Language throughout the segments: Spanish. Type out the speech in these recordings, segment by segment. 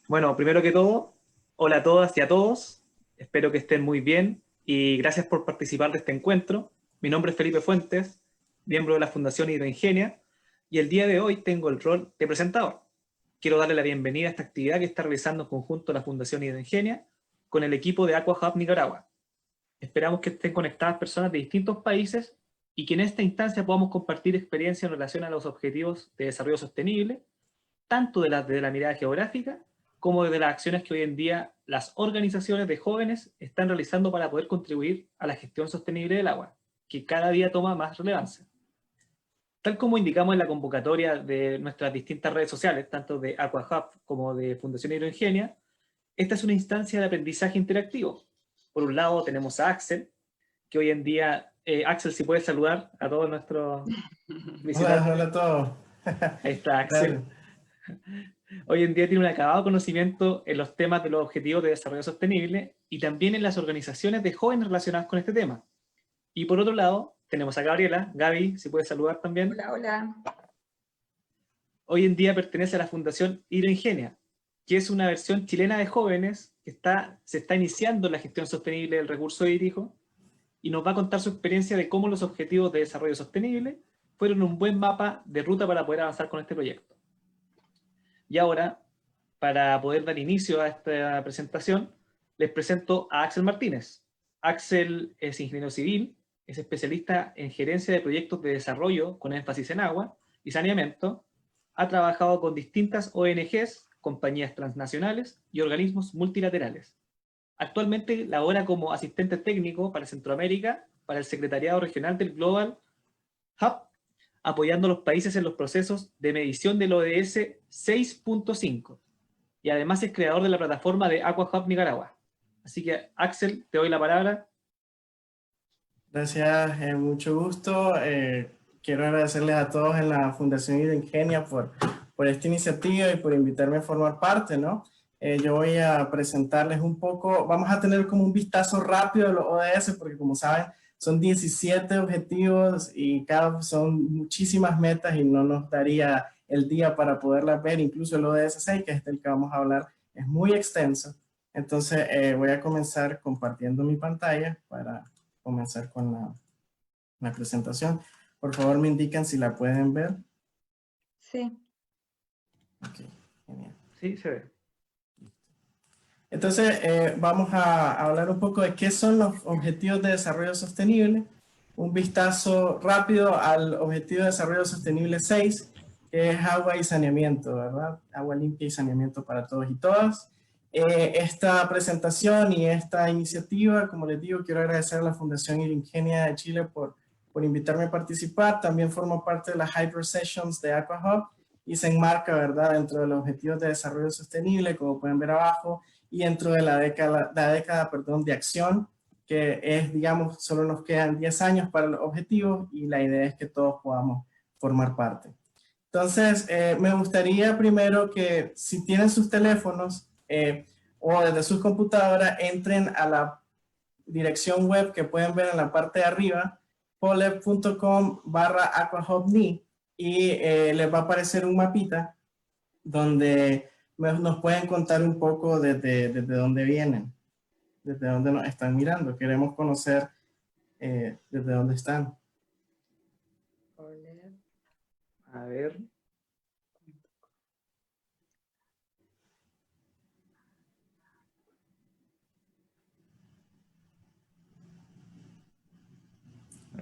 Bueno, primero que todo, hola a todas y a todos. Espero que estén muy bien y gracias por participar de este encuentro. Mi nombre es Felipe Fuentes, miembro de la Fundación Hidroingenia, y el día de hoy tengo el rol de presentador. Quiero darle la bienvenida a esta actividad que está realizando en conjunto la Fundación Hidroingenia con el equipo de Aqua Hub Nicaragua. Esperamos que estén conectadas personas de distintos países y que en esta instancia podamos compartir experiencias en relación a los objetivos de desarrollo sostenible, tanto de la mirada geográfica como de las acciones que hoy en día las organizaciones de jóvenes están realizando para poder contribuir a la gestión sostenible del agua, que cada día toma más relevancia. Tal como indicamos en la convocatoria de nuestras distintas redes sociales, tanto de AquaHub como de Fundación Hidroingenia, esta es una instancia de aprendizaje interactivo. Por un lado tenemos a Axel, que hoy en día, Axel, si puedes saludar a todos nuestros Hola, visitantes. hola a todos. Ahí está Gracias. Axel. Hoy en día tiene un acabado conocimiento en los temas de los objetivos de desarrollo sostenible y también en las organizaciones de jóvenes relacionadas con este tema. Y por otro lado, tenemos a Gabriela. Gaby, si puedes saludar también. Hola, hola. Hoy en día pertenece a la Fundación Hidroingenia, que es una versión chilena de jóvenes que se está iniciando en la gestión sostenible del recurso hídrico y nos va a contar su experiencia de cómo los objetivos de desarrollo sostenible fueron un buen mapa de ruta para poder avanzar con este proyecto. Y ahora, para poder dar inicio a esta presentación, les presento a Axel Martínez. Axel es ingeniero civil, es especialista en gerencia de proyectos de desarrollo con énfasis en agua y saneamiento, ha trabajado con distintas ONGs, compañías transnacionales y organismos multilaterales. Actualmente labora como asistente técnico para Centroamérica, para el Secretariado Regional del Global Hub, apoyando a los países en los procesos de medición del ODS 6.5. Y además es creador de la plataforma de Aqua Hub Nicaragua. Así que, Axel, te doy la palabra. Gracias, mucho gusto. Quiero agradecerles a todos en la Fundación Hidroingenia por esta iniciativa y por invitarme a formar parte, ¿no? Yo voy a presentarles un poco, vamos a tener como un vistazo rápido de los ODS, porque como saben, son 17 objetivos y son muchísimas metas y no nos daría el día para poderlas ver. Incluso el ODS 6, que es del que vamos a hablar, es muy extenso. Entonces voy a comenzar compartiendo mi pantalla para comenzar con la presentación. Por favor, me indican si la pueden ver. Sí. Ok, genial. Sí, se ve. Entonces, vamos a hablar un poco de qué son los Objetivos de Desarrollo Sostenible. Un vistazo rápido al Objetivo de Desarrollo Sostenible 6, que es agua y saneamiento, ¿verdad? Agua limpia y saneamiento para todos y todas. Esta presentación y esta iniciativa, como les digo, quiero agradecer a la Fundación Hidroingenia de Chile por invitarme a participar. También formo parte de las Hyper Sessions de Aqua Hub y se enmarca, ¿verdad?, dentro de los Objetivos de Desarrollo Sostenible, como pueden ver abajo, y dentro de la década de acción, que es, digamos, solo nos quedan 10 años para los objetivos y la idea es que todos podamos formar parte. Entonces, me gustaría primero que si tienen sus teléfonos o desde sus computadoras, entren a la dirección web que pueden ver en la parte de arriba, polep.com/aquahubni, y les va a aparecer un mapita donde nos pueden contar un poco desde dónde vienen, desde dónde nos están mirando. Queremos conocer desde dónde están. A ver.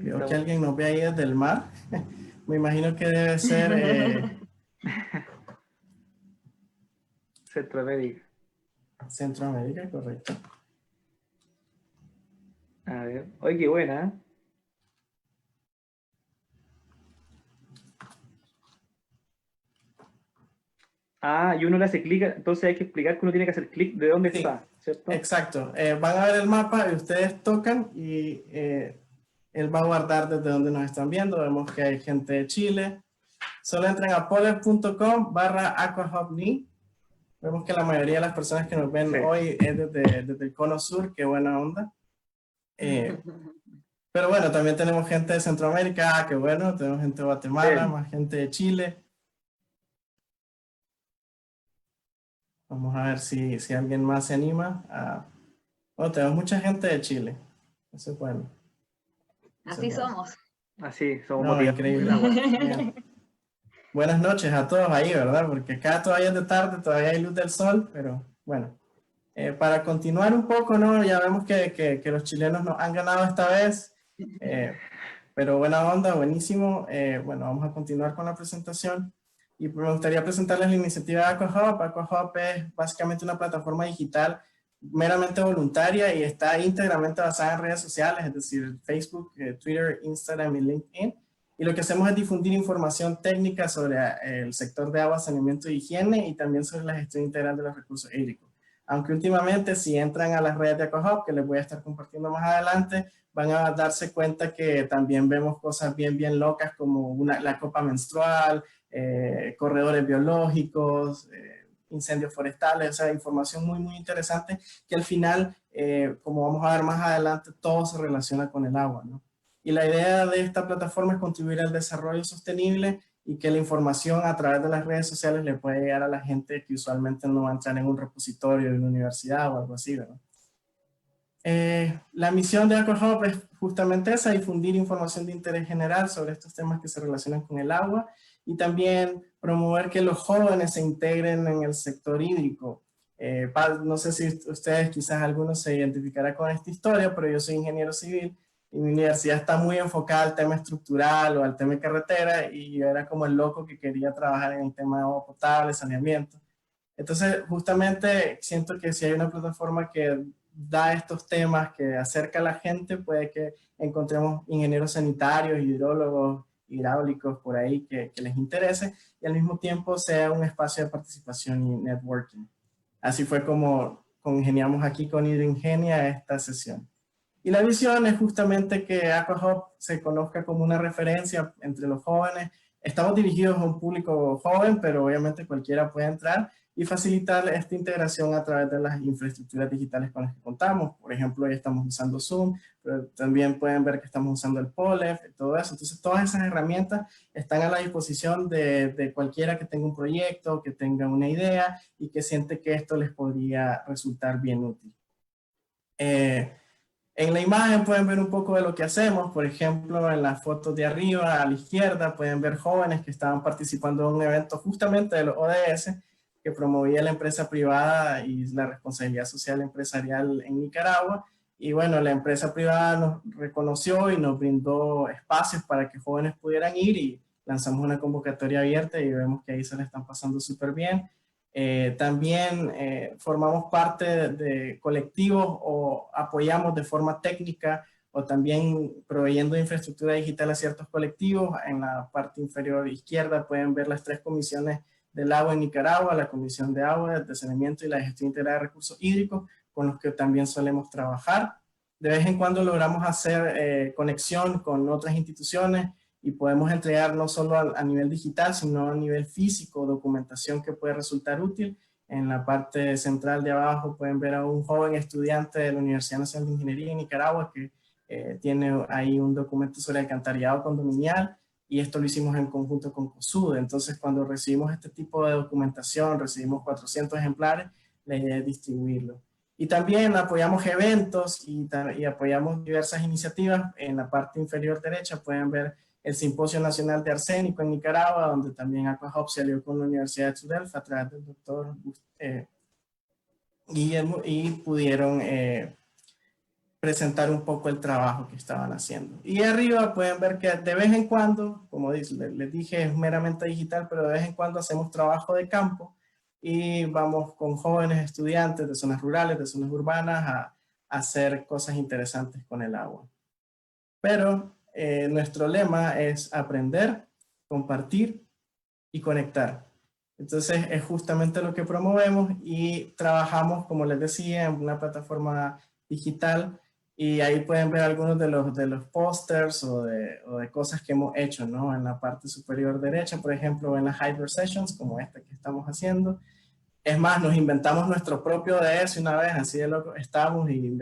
Veo que alguien nos ve ahí desde el mar. Me imagino que debe ser Centroamérica. Centroamérica, correcto. A ver. Oye, qué buena, ¿eh? Ah, y uno le hace clic, entonces hay que explicar que uno tiene que hacer clic de dónde Sí, está, ¿cierto? exacto. Van a ver el mapa y ustedes tocan y él va a guardar desde dónde nos están viendo. Vemos que hay gente de Chile. Solo entren a polep.com/aquahubni. Vemos que la mayoría de las personas que nos ven Sí. hoy es desde el cono sur. Qué buena onda. Pero bueno, también tenemos gente de Centroamérica. Qué bueno. Tenemos gente de Guatemala, Bien. más gente de Chile. Vamos a ver si alguien más se anima a... Oh, tenemos mucha gente de Chile. Eso es bueno. Eso Así es bueno. somos. Así, somos No, motivados por increíble. el agua. Bien. Buenas noches a todos ahí, ¿verdad? Porque acá todavía es de tarde, todavía hay luz del sol, pero bueno. Para continuar un poco, ¿no? Ya vemos que los chilenos nos han ganado esta vez, pero buena onda, buenísimo. Bueno, vamos a continuar con la presentación. Y me gustaría presentarles la iniciativa de AquaHub. AquaHub es básicamente una plataforma digital meramente voluntaria y está íntegramente basada en redes sociales, es decir, Facebook, Twitter, Instagram y LinkedIn. Y lo que hacemos es difundir información técnica sobre el sector de agua, saneamiento y higiene y también sobre la gestión integral de los recursos hídricos. Aunque últimamente si entran a las redes de AquaHub, que les voy a estar compartiendo más adelante, van a darse cuenta que también vemos cosas bien locas como la copa menstrual, corredores biológicos, incendios forestales, o sea, información muy interesante que al final, como vamos a ver más adelante, todo se relaciona con el agua, ¿no? Y la idea de esta plataforma es contribuir al desarrollo sostenible y que la información a través de las redes sociales le puede llegar a la gente que usualmente no va a entrar en un repositorio de una universidad o algo así, ¿verdad? La misión de AquaHub es justamente esa, difundir información de interés general sobre estos temas que se relacionan con el agua y también promover que los jóvenes se integren en el sector hídrico. No sé si ustedes, quizás algunos se identificarán con esta historia, pero yo soy ingeniero civil y mi universidad está muy enfocada al tema estructural o al tema de carretera y yo era como el loco que quería trabajar en el tema de agua potable, saneamiento. Entonces, justamente siento que si hay una plataforma que da estos temas, que acerca a la gente, puede que encontremos ingenieros sanitarios, hidrólogos, hidráulicos por ahí que les interese y al mismo tiempo sea un espacio de participación y networking. Así fue como congeniamos aquí con Hidroingenia esta sesión. Y la visión es justamente que AquaHub se conozca como una referencia entre los jóvenes. Estamos dirigidos a un público joven, pero obviamente cualquiera puede entrar y facilitar esta integración a través de las infraestructuras digitales con las que contamos. Por ejemplo, hoy estamos usando Zoom, pero también pueden ver que estamos usando el POLEF y todo eso. Entonces, todas esas herramientas están a la disposición de cualquiera que tenga un proyecto, que tenga una idea y que siente que esto les podría resultar bien útil. En la imagen pueden ver un poco de lo que hacemos. Por ejemplo, en las fotos de arriba a la izquierda pueden ver jóvenes que estaban participando en un evento justamente de los ODS que promovía la empresa privada y la responsabilidad social empresarial en Nicaragua. Y bueno, la empresa privada nos reconoció y nos brindó espacios para que jóvenes pudieran ir y lanzamos una convocatoria abierta y vemos que ahí se le están pasando súper bien. También formamos parte de colectivos o apoyamos de forma técnica o también proveyendo infraestructura digital a ciertos colectivos. En la parte inferior izquierda pueden ver las 3 comisiones del agua en Nicaragua, la Comisión de Agua, de Saneamiento y la Gestión Integral de Recursos Hídricos, con los que también solemos trabajar. De vez en cuando logramos hacer conexión con otras instituciones y podemos entregar no solo a nivel digital, sino a nivel físico, documentación que puede resultar útil. En la parte central de abajo pueden ver a un joven estudiante de la Universidad Nacional de Ingeniería en Nicaragua que tiene ahí un documento sobre alcantarillado condominial y esto lo hicimos en conjunto con COSUDE. Entonces, cuando recibimos este tipo de documentación, recibimos 400 ejemplares, la idea es distribuirlo. Y también apoyamos eventos y apoyamos diversas iniciativas. En la parte inferior derecha pueden ver el Simposio Nacional de Arsénico en Nicaragua, donde también AquaHub se alió con la Universidad de Tulsa a través del doctor Guillermo y pudieron presentar un poco el trabajo que estaban haciendo. Y arriba pueden ver que de vez en cuando, como les dije, es meramente digital, pero de vez en cuando hacemos trabajo de campo y vamos con jóvenes estudiantes de zonas rurales, de zonas urbanas a hacer cosas interesantes con el agua. Pero nuestro lema es aprender, compartir y conectar. Entonces es justamente lo que promovemos y trabajamos, como les decía, en una plataforma digital y ahí pueden ver algunos de los pósters o de cosas que hemos hecho, ¿no? En la parte superior derecha, por ejemplo, en las Hyper Sessions, como esta que estamos haciendo. Es más, nos inventamos nuestro propio ODS una vez, así de loco estamos y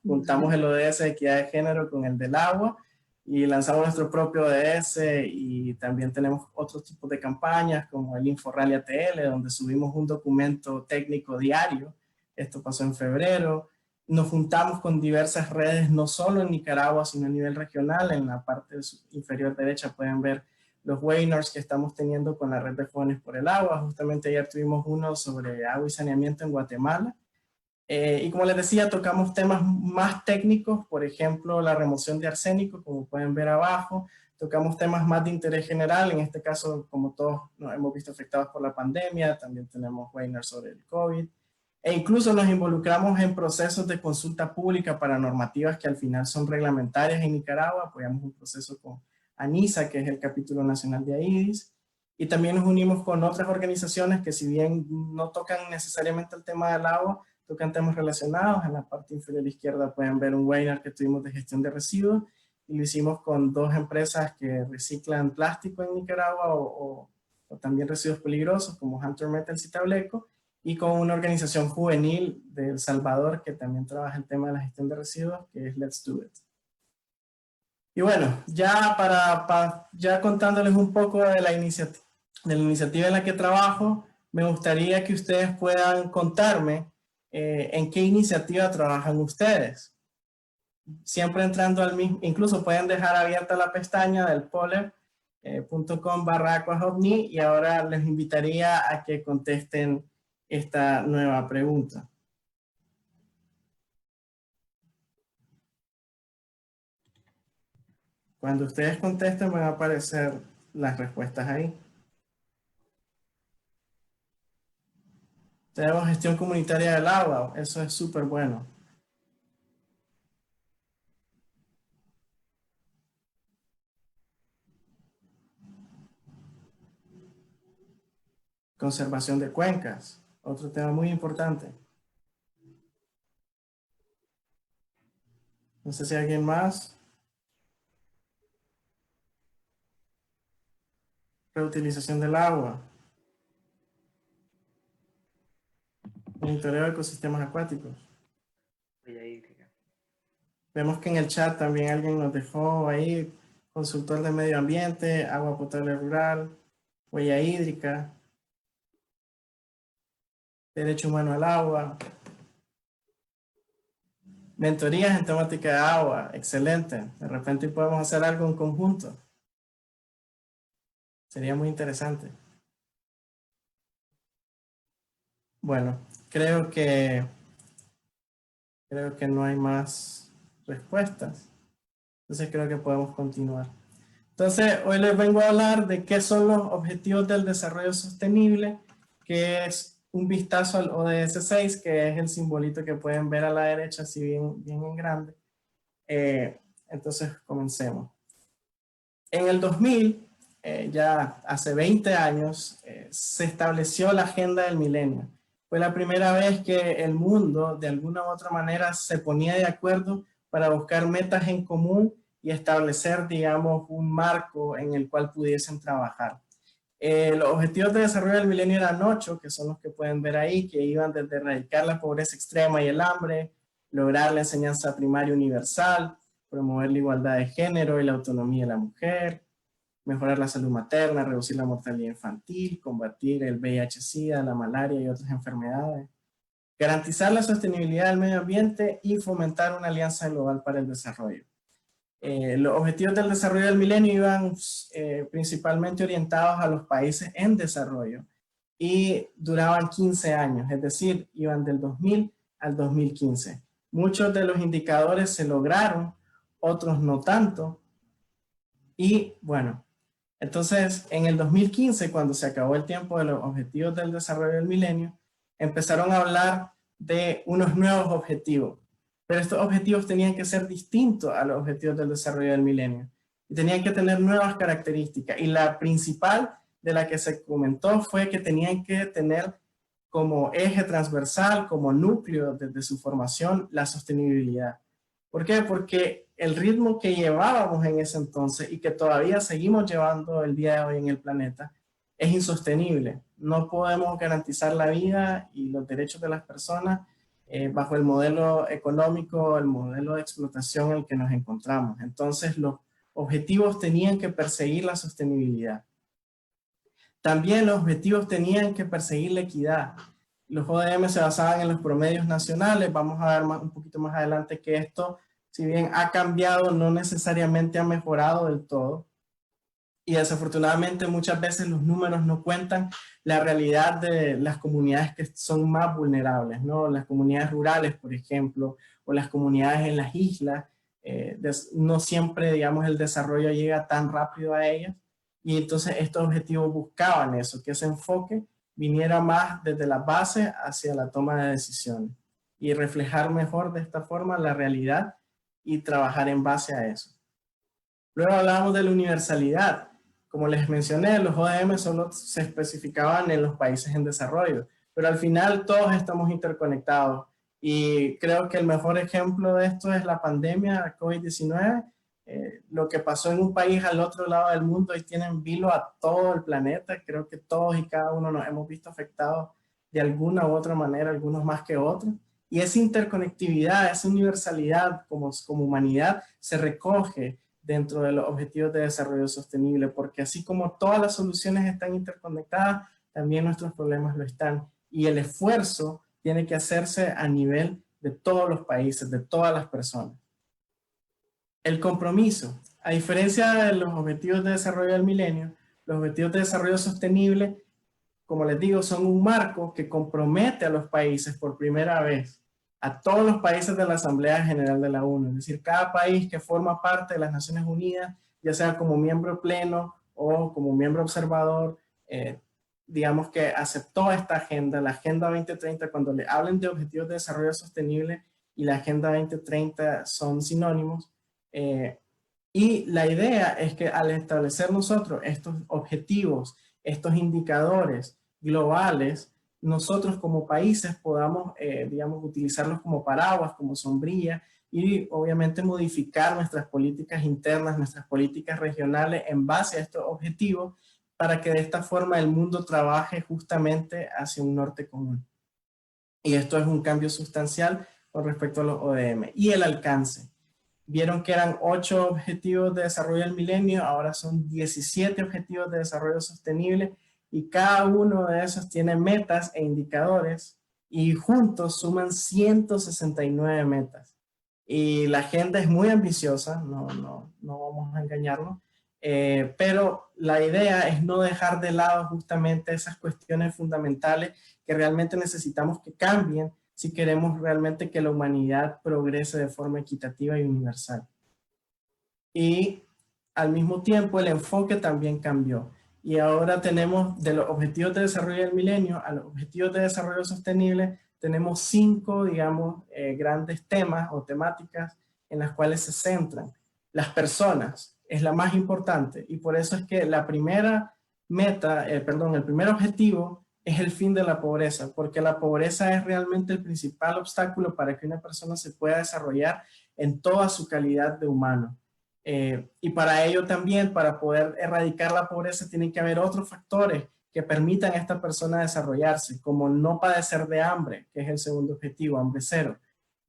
juntamos el ODS de equidad de género con el del agua y lanzamos nuestro propio ODS, y también tenemos otros tipos de campañas como el InfoRally ATL, donde subimos un documento técnico diario. Esto pasó en febrero. Nos juntamos con diversas redes, no solo en Nicaragua, sino a nivel regional. En la parte inferior derecha pueden ver los webinars que estamos teniendo con la Red de Jóvenes por el Agua. Justamente ayer tuvimos uno sobre agua y saneamiento en Guatemala. Y como les decía, tocamos temas más técnicos, por ejemplo, la remoción de arsénico, como pueden ver abajo. Tocamos temas más de interés general, en este caso, como todos nos hemos visto afectados por la pandemia, también tenemos webinars sobre el COVID. E incluso nos involucramos en procesos de consulta pública para normativas que al final son reglamentarias en Nicaragua. Apoyamos un proceso con ANISA, que es el capítulo nacional de AIDIS. Y también nos unimos con otras organizaciones que, si bien no tocan necesariamente el tema del agua, tocan temas relacionados. En la parte inferior izquierda pueden ver un webinar que tuvimos de gestión de residuos, y lo hicimos con dos empresas que reciclan plástico en Nicaragua o también residuos peligrosos como Hunter Metals y Tableco, y con una organización juvenil de El Salvador que también trabaja el tema de la gestión de residuos, que es Let's Do It. Y bueno, ya ya contándoles un poco de la iniciativa en la que trabajo, me gustaría que ustedes puedan contarme en qué iniciativa trabajan ustedes. Siempre entrando al mismo, incluso pueden dejar abierta la pestaña del poler.com/aquasovni, y ahora les invitaría a que contesten esta nueva pregunta. Cuando ustedes contesten van a aparecer las respuestas ahí. Tenemos gestión comunitaria del agua, eso es súper bueno. Conservación de cuencas, otro tema muy importante. No sé si hay alguien más. Reutilización del agua. Monitoreo de ecosistemas acuáticos. Vemos que en el chat también alguien nos dejó ahí: consultor de medio ambiente, agua potable rural, huella hídrica, derecho humano al agua, mentorías en temática de agua. Excelente. De repente podemos hacer algo en conjunto. Sería muy interesante. Bueno, creo que no hay más respuestas. Entonces creo que podemos continuar. Entonces, hoy les vengo a hablar de qué son los Objetivos del Desarrollo Sostenible, que es un vistazo al ODS 6, que es el simbolito que pueden ver a la derecha, así bien en grande. Entonces, comencemos. En el 2000, ya hace 20 años, se estableció la Agenda del Milenio. Fue la primera vez que el mundo, de alguna u otra manera, se ponía de acuerdo para buscar metas en común y establecer, digamos, un marco en el cual pudiesen trabajar. Los objetivos de desarrollo del milenio eran 8, que son los que pueden ver ahí, que iban desde erradicar la pobreza extrema y el hambre, lograr la enseñanza primaria universal, promover la igualdad de género y la autonomía de la mujer, mejorar la salud materna, reducir la mortalidad infantil, combatir el VIH-Sida, la malaria y otras enfermedades, garantizar la sostenibilidad del medio ambiente y fomentar una alianza global para el desarrollo. Los objetivos del desarrollo del milenio iban principalmente orientados a los países en desarrollo y duraban 15 años, es decir, iban del 2000 al 2015. Muchos de los indicadores se lograron, otros no tanto. Y bueno, entonces en el 2015, cuando se acabó el tiempo de los objetivos del desarrollo del milenio, empezaron a hablar de unos nuevos objetivos. Pero estos objetivos tenían que ser distintos a los objetivos del desarrollo del milenio. Y tenían que tener nuevas características. Y la principal de la que se comentó fue que tenían que tener como eje transversal, como núcleo desde su formación, la sostenibilidad. ¿Por qué? Porque el ritmo que llevábamos en ese entonces y que todavía seguimos llevando el día de hoy en el planeta es insostenible. No podemos garantizar la vida y los derechos de las personas bajo el modelo económico, el modelo de explotación en el que nos encontramos. Entonces los objetivos tenían que perseguir la sostenibilidad. También los objetivos tenían que perseguir la equidad. Los ODM se basaban en los promedios nacionales. Vamos a ver un poquito más adelante que esto, si bien ha cambiado, no necesariamente ha mejorado del todo. Y desafortunadamente muchas veces los números no cuentan la realidad de las comunidades que son más vulnerables, ¿no? Las comunidades rurales, por ejemplo, o las comunidades en las islas. No siempre, digamos, el desarrollo llega tan rápido a ellas. Y entonces estos objetivos buscaban eso, que ese enfoque viniera más desde la base hacia la toma de decisiones y reflejar mejor de esta forma la realidad y trabajar en base a eso. Luego hablábamos de la universalidad. Como les mencioné, los ODM solo se especificaban en los países en desarrollo, pero al final todos estamos interconectados. Y creo que el mejor ejemplo de esto es la pandemia COVID-19. Lo que pasó en un país al otro lado del mundo y tienen vilo a todo el planeta. Creo que todos y cada uno nos hemos visto afectados de alguna u otra manera, algunos más que otros. Y esa interconectividad, esa universalidad como humanidad se recoge dentro de los objetivos de desarrollo sostenible, porque así como todas las soluciones están interconectadas, también nuestros problemas lo están. Y el esfuerzo tiene que hacerse a nivel de todos los países, de todas las personas. El compromiso. A diferencia de los objetivos de desarrollo del milenio, los objetivos de desarrollo sostenible, como les digo, son un marco que compromete a los países por primera vez, a todos los países de la Asamblea General de la ONU, es decir, cada país que forma parte de las Naciones Unidas, ya sea como miembro pleno o como miembro observador, digamos que aceptó esta agenda, la Agenda 2030. Cuando le hablen de objetivos de desarrollo sostenible y la Agenda 2030 son sinónimos, y la idea es que al establecer nosotros estos objetivos, estos indicadores globales, nosotros como países podamos, digamos, utilizarlos como paraguas, como sombrilla, y obviamente modificar nuestras políticas internas, nuestras políticas regionales en base a estos objetivos, para que de esta forma el mundo trabaje justamente hacia un norte común. Y esto es un cambio sustancial con respecto a los ODM. Y el alcance. Vieron que eran 8 objetivos de desarrollo del milenio, ahora son 17 objetivos de desarrollo sostenible, y cada uno de esos tiene metas e indicadores, y juntos suman 169 metas. Y la agenda es muy ambiciosa, no vamos a engañarnos, pero la idea es no dejar de lado justamente esas cuestiones fundamentales que realmente necesitamos que cambien si queremos realmente que la humanidad progrese de forma equitativa y universal. Y al mismo tiempo el enfoque también cambió. Y ahora tenemos de los objetivos de desarrollo del milenio a los objetivos de desarrollo sostenible, tenemos 5, digamos, grandes temas o temáticas en las cuales se centran. Las personas es la más importante, y por eso es que la primera meta, el primer objetivo es el fin de la pobreza, porque la pobreza es realmente el principal obstáculo para que una persona se pueda desarrollar en toda su calidad de humano. Y para ello también, para poder erradicar la pobreza, tienen que haber otros factores que permitan a esta persona desarrollarse, como no padecer de hambre, que es el segundo objetivo, hambre cero.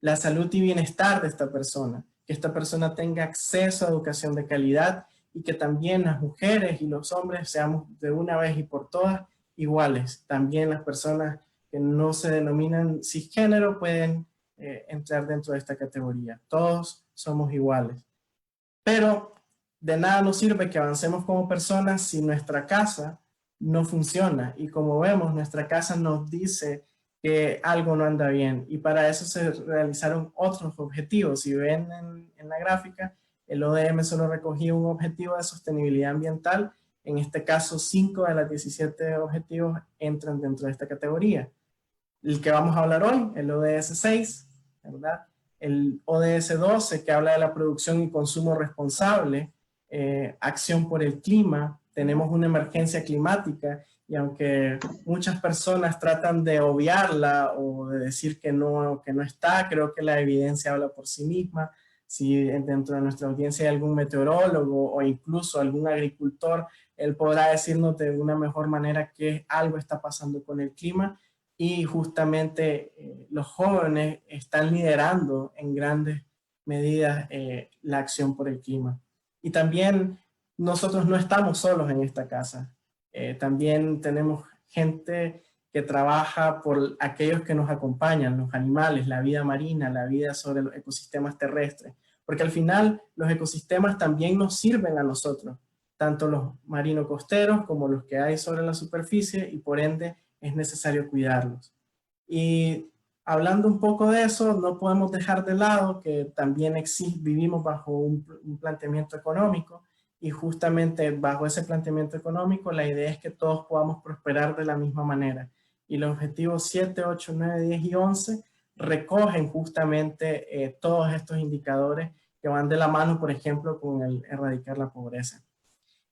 La salud y bienestar de esta persona, que esta persona tenga acceso a educación de calidad, y que también las mujeres y los hombres seamos de una vez y por todas iguales. También las personas que no se denominan cisgénero pueden entrar dentro de esta categoría. Todos somos iguales. Pero de nada nos sirve que avancemos como personas si nuestra casa no funciona. Y como vemos, nuestra casa nos dice que algo no anda bien. Y para eso se realizaron otros objetivos. Si ven en la gráfica, el ODM solo recogía un objetivo de sostenibilidad ambiental. En este caso, 5 de los 17 objetivos entran dentro de esta categoría. El que vamos a hablar hoy, el ODS 6, ¿verdad? El ODS 12, que habla de la producción y consumo responsable, acción por el clima. Tenemos una emergencia climática, y aunque muchas personas tratan de obviarla o de decir que no está, creo que la evidencia habla por sí misma. Si dentro de nuestra audiencia hay algún meteorólogo o incluso algún agricultor, él podrá decirnos de una mejor manera que algo está pasando con el clima, y justamente los jóvenes están liderando en grandes medidas la acción por el clima. Y también nosotros no estamos solos en esta casa. También tenemos gente que trabaja por aquellos que nos acompañan, los animales, la vida marina, la vida sobre los ecosistemas terrestres. Porque al final los ecosistemas también nos sirven a nosotros, tanto los marino-costeros como los que hay sobre la superficie, y por ende es necesario cuidarlos. Y hablando un poco de eso, no podemos dejar de lado que también vivimos bajo un planteamiento económico, y justamente bajo ese planteamiento económico la idea es que todos podamos prosperar de la misma manera. Y los objetivos 7, 8, 9, 10 y 11 recogen justamente todos estos indicadores que van de la mano, por ejemplo, con el erradicar la pobreza.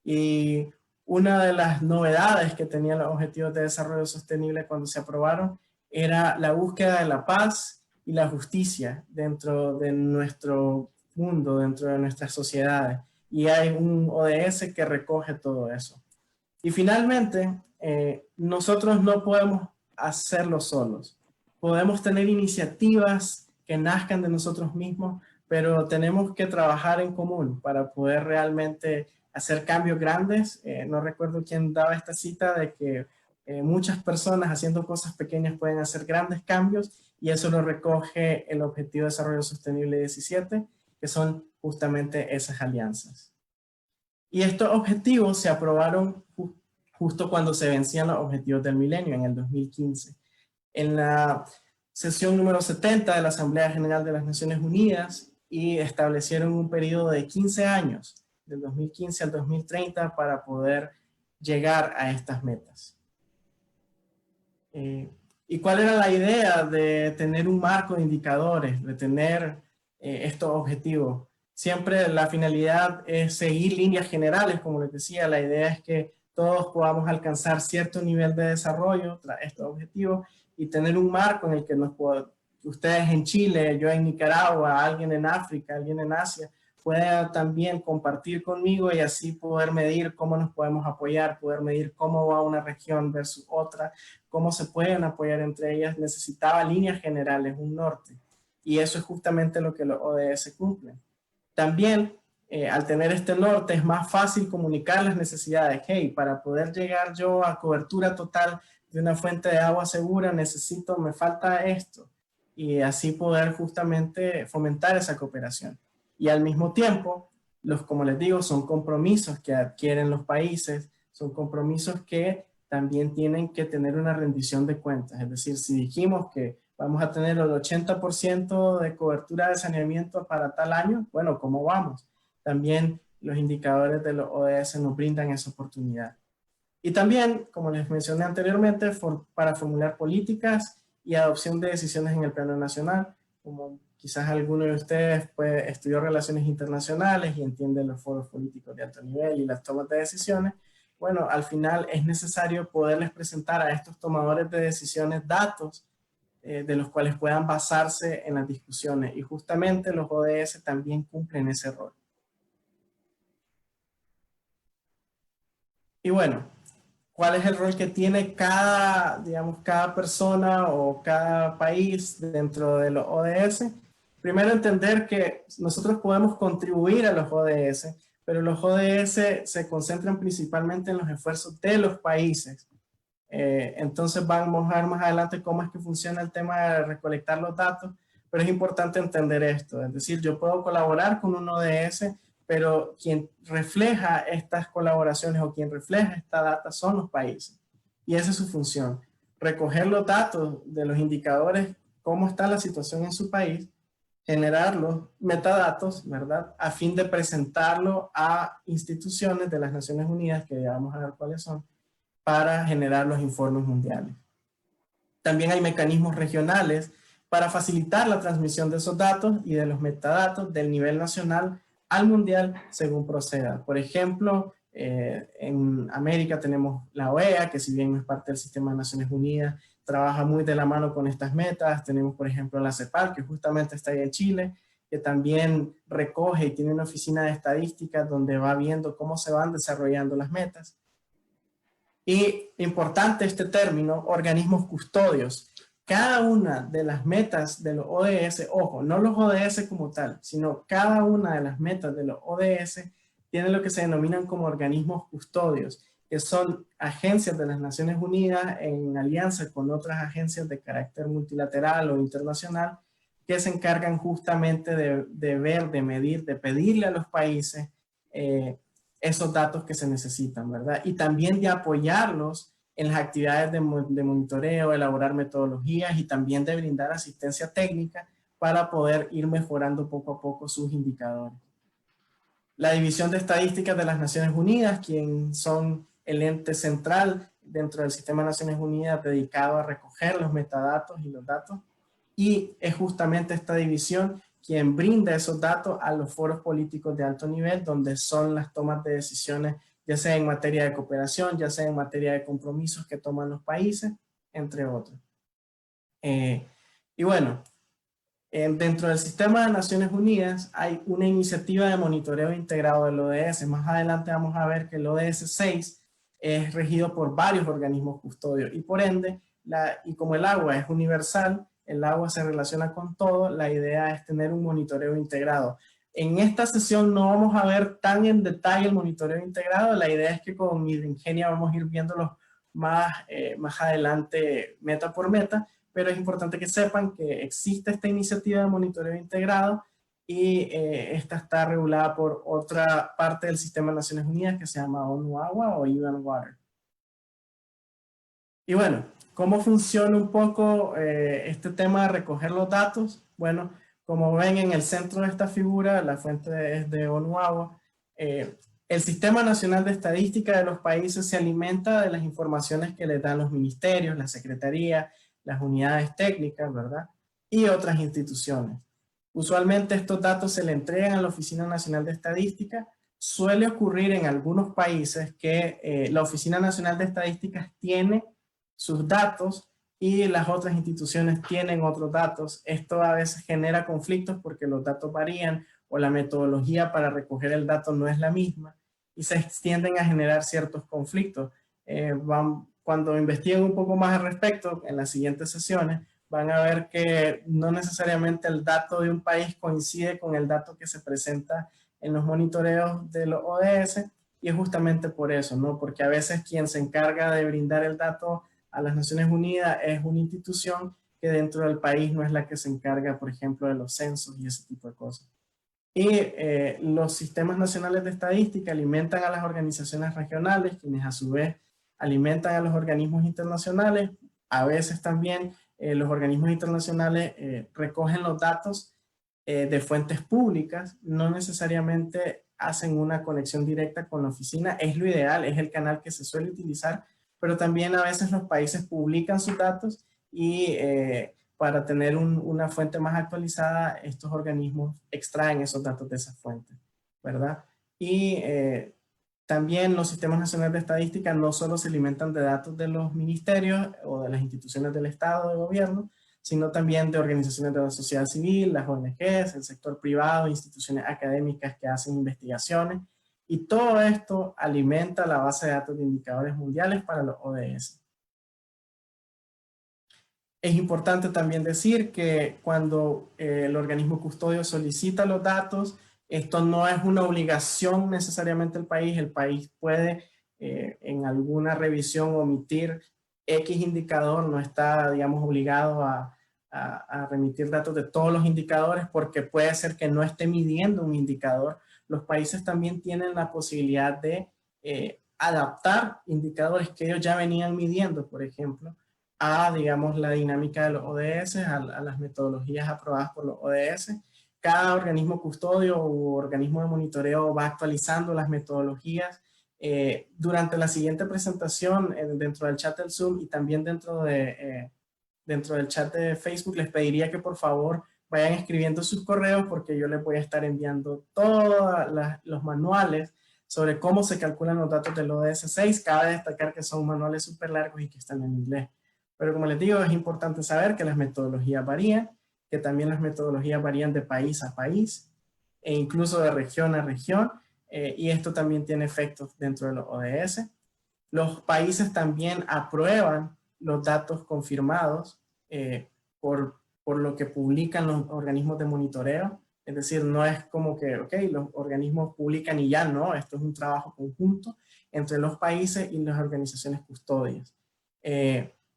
Y una de las novedades que tenían los Objetivos de Desarrollo Sostenible cuando se aprobaron era la búsqueda de la paz y la justicia dentro de nuestro mundo, dentro de nuestras sociedades. Y hay un ODS que recoge todo eso. Y finalmente, nosotros no podemos hacerlo solos. Podemos tener iniciativas que nazcan de nosotros mismos, pero tenemos que trabajar en común para poder realmente hacer cambios grandes. No recuerdo quién daba esta cita de que muchas personas haciendo cosas pequeñas pueden hacer grandes cambios, y eso lo recoge el Objetivo de Desarrollo Sostenible 17, que son justamente esas alianzas. Y estos objetivos se aprobaron justo cuando se vencían los objetivos del milenio, en el 2015. En la sesión número 70 de la Asamblea General de las Naciones Unidas, y establecieron un periodo de 15 años, del 2015 al 2030, para poder llegar a estas metas. ¿Y cuál era la idea de tener un marco de indicadores, de tener estos objetivos? Siempre la finalidad es seguir líneas generales, como les decía. La idea es que todos podamos alcanzar cierto nivel de desarrollo tras estos objetivos, y tener un marco en el que ustedes en Chile, yo en Nicaragua, alguien en África, alguien en Asia, pueda también compartir conmigo, y así poder medir cómo nos podemos apoyar, poder medir cómo va una región versus otra, cómo se pueden apoyar entre ellas. Necesitaba líneas generales, un norte, y eso es justamente lo que los ODS cumplen. También, al tener este norte, es más fácil comunicar las necesidades. Hey, para poder llegar yo a cobertura total de una fuente de agua segura, me falta esto, y así poder justamente fomentar esa cooperación. Y al mismo tiempo, como les digo, son compromisos que adquieren los países, son compromisos que también tienen que tener una rendición de cuentas. Es decir, si dijimos que vamos a tener el 80% de cobertura de saneamiento para tal año, bueno, ¿cómo vamos? También los indicadores de los ODS nos brindan esa oportunidad. Y también, como les mencioné anteriormente, para formular políticas y adopción de decisiones en el plano nacional. Como quizás alguno de ustedes estudió relaciones internacionales y entiende los foros políticos de alto nivel y las tomas de decisiones, bueno, al final es necesario poderles presentar a estos tomadores de decisiones datos de los cuales puedan basarse en las discusiones, y justamente los ODS también cumplen ese rol. Y bueno, ¿cuál es el rol que tiene cada persona o cada país dentro de los ODS? Primero, entender que nosotros podemos contribuir a los ODS, pero los ODS se concentran principalmente en los esfuerzos de los países. Entonces vamos a ver más adelante cómo es que funciona el tema de recolectar los datos, pero es importante entender esto. Es decir, yo puedo colaborar con un ODS, pero quien refleja estas colaboraciones o quien refleja esta data son los países. Y esa es su función: recoger los datos de los indicadores, cómo está la situación en su país, generar los metadatos, ¿verdad?, a fin de presentarlo a instituciones de las Naciones Unidas, que ya vamos a ver cuáles son, para generar los informes mundiales. También hay mecanismos regionales para facilitar la transmisión de esos datos y de los metadatos del nivel nacional al mundial según proceda. Por ejemplo, en América tenemos la OEA, que si bien no es parte del sistema de Naciones Unidas, trabaja muy de la mano con estas metas. Tenemos, por ejemplo, la CEPAL, que justamente está ahí en Chile, que también recoge y tiene una oficina de estadísticas donde va viendo cómo se van desarrollando las metas. Y importante este término, organismos custodios. Cada una de las metas de los ODS, ojo, no los ODS como tal, sino cada una de las metas de los ODS tienen lo que se denominan como organismos custodios, que son agencias de las Naciones Unidas en alianza con otras agencias de carácter multilateral o internacional, que se encargan justamente de ver, de medir, de pedirle a los países esos datos que se necesitan, ¿verdad? Y también de apoyarlos en las actividades de monitoreo, elaborar metodologías y también de brindar asistencia técnica para poder ir mejorando poco a poco sus indicadores. La División de Estadísticas de las Naciones Unidas, quien son el ente central dentro del Sistema de Naciones Unidas dedicado a recoger los metadatos y los datos, y es justamente esta división quien brinda esos datos a los foros políticos de alto nivel, donde son las tomas de decisiones, ya sea en materia de cooperación, ya sea en materia de compromisos que toman los países, entre otros. Y bueno, dentro del Sistema de Naciones Unidas hay una iniciativa de monitoreo integrado del ODS. Más adelante vamos a ver que el ODS 6 es regido por varios organismos custodios y por ende, y como el agua es universal, el agua se relaciona con todo, la idea es tener un monitoreo integrado. En esta sesión no vamos a ver tan en detalle el monitoreo integrado, la idea es que con Hidrongenia vamos a ir viéndolo más adelante meta por meta, pero es importante que sepan que existe esta iniciativa de monitoreo integrado y esta está regulada por otra parte del Sistema de Naciones Unidas que se llama ONU Agua o UN Water. Y bueno, ¿cómo funciona un poco este tema de recoger los datos? Bueno, como ven en el centro de esta figura, la fuente es de ONU Agua, el Sistema Nacional de Estadística de los países se alimenta de las informaciones que les dan los ministerios, la secretaría, las unidades técnicas, ¿verdad? Y otras instituciones. Usualmente estos datos se le entregan a la Oficina Nacional de Estadística. Suele ocurrir en algunos países que la Oficina Nacional de Estadísticas tiene sus datos y las otras instituciones tienen otros datos. Esto a veces genera conflictos porque los datos varían o la metodología para recoger el dato no es la misma y se tienden a generar ciertos conflictos. Cuando investiguen un poco más al respecto en las siguientes sesiones, van a ver que no necesariamente el dato de un país coincide con el dato que se presenta en los monitoreos de los ODS, y es justamente por eso, ¿no? Porque a veces quien se encarga de brindar el dato a las Naciones Unidas es una institución que dentro del país no es la que se encarga, por ejemplo, de los censos y ese tipo de cosas. Y los sistemas nacionales de estadística alimentan a las organizaciones regionales, quienes a su vez alimentan a los organismos internacionales. A veces también los organismos internacionales recogen los datos de fuentes públicas, no necesariamente hacen una conexión directa con la oficina, es lo ideal, es el canal que se suele utilizar, pero también a veces los países publican sus datos y para tener una fuente más actualizada, estos organismos extraen esos datos de esa fuente, ¿verdad? Y también los sistemas nacionales de estadística no solo se alimentan de datos de los ministerios o de las instituciones del Estado, de gobierno, sino también de organizaciones de la sociedad civil, las ONGs, el sector privado, instituciones académicas que hacen investigaciones, y todo esto alimenta la base de datos de indicadores mundiales para los ODS. Es importante también decir que cuando el organismo custodio solicita los datos, esto no es una obligación necesariamente del país. El país puede en alguna revisión omitir X indicador, no está, digamos, obligado a remitir datos de todos los indicadores porque puede ser que no esté midiendo un indicador. Los países también tienen la posibilidad de adaptar indicadores que ellos ya venían midiendo, por ejemplo, a, digamos, la dinámica de los ODS, a las metodologías aprobadas por los ODS. Cada organismo custodio u organismo de monitoreo va actualizando las metodologías. Durante la siguiente presentación, dentro del chat del Zoom y también dentro del chat de Facebook, les pediría que por favor vayan escribiendo sus correos porque yo les voy a estar enviando todos los manuales sobre cómo se calculan los datos del ODS 6. Cabe destacar que son manuales súper largos y que están en inglés. Pero como les digo, es importante saber que las metodologías varían, que también las metodologías varían de país a país e incluso de región a región, y esto también tiene efectos dentro de los ODS. Los países también aprueban los datos confirmados por lo que publican los organismos de monitoreo. Es decir, no es como que, ok, los organismos publican y ya no, esto es un trabajo conjunto entre los países y las organizaciones custodias.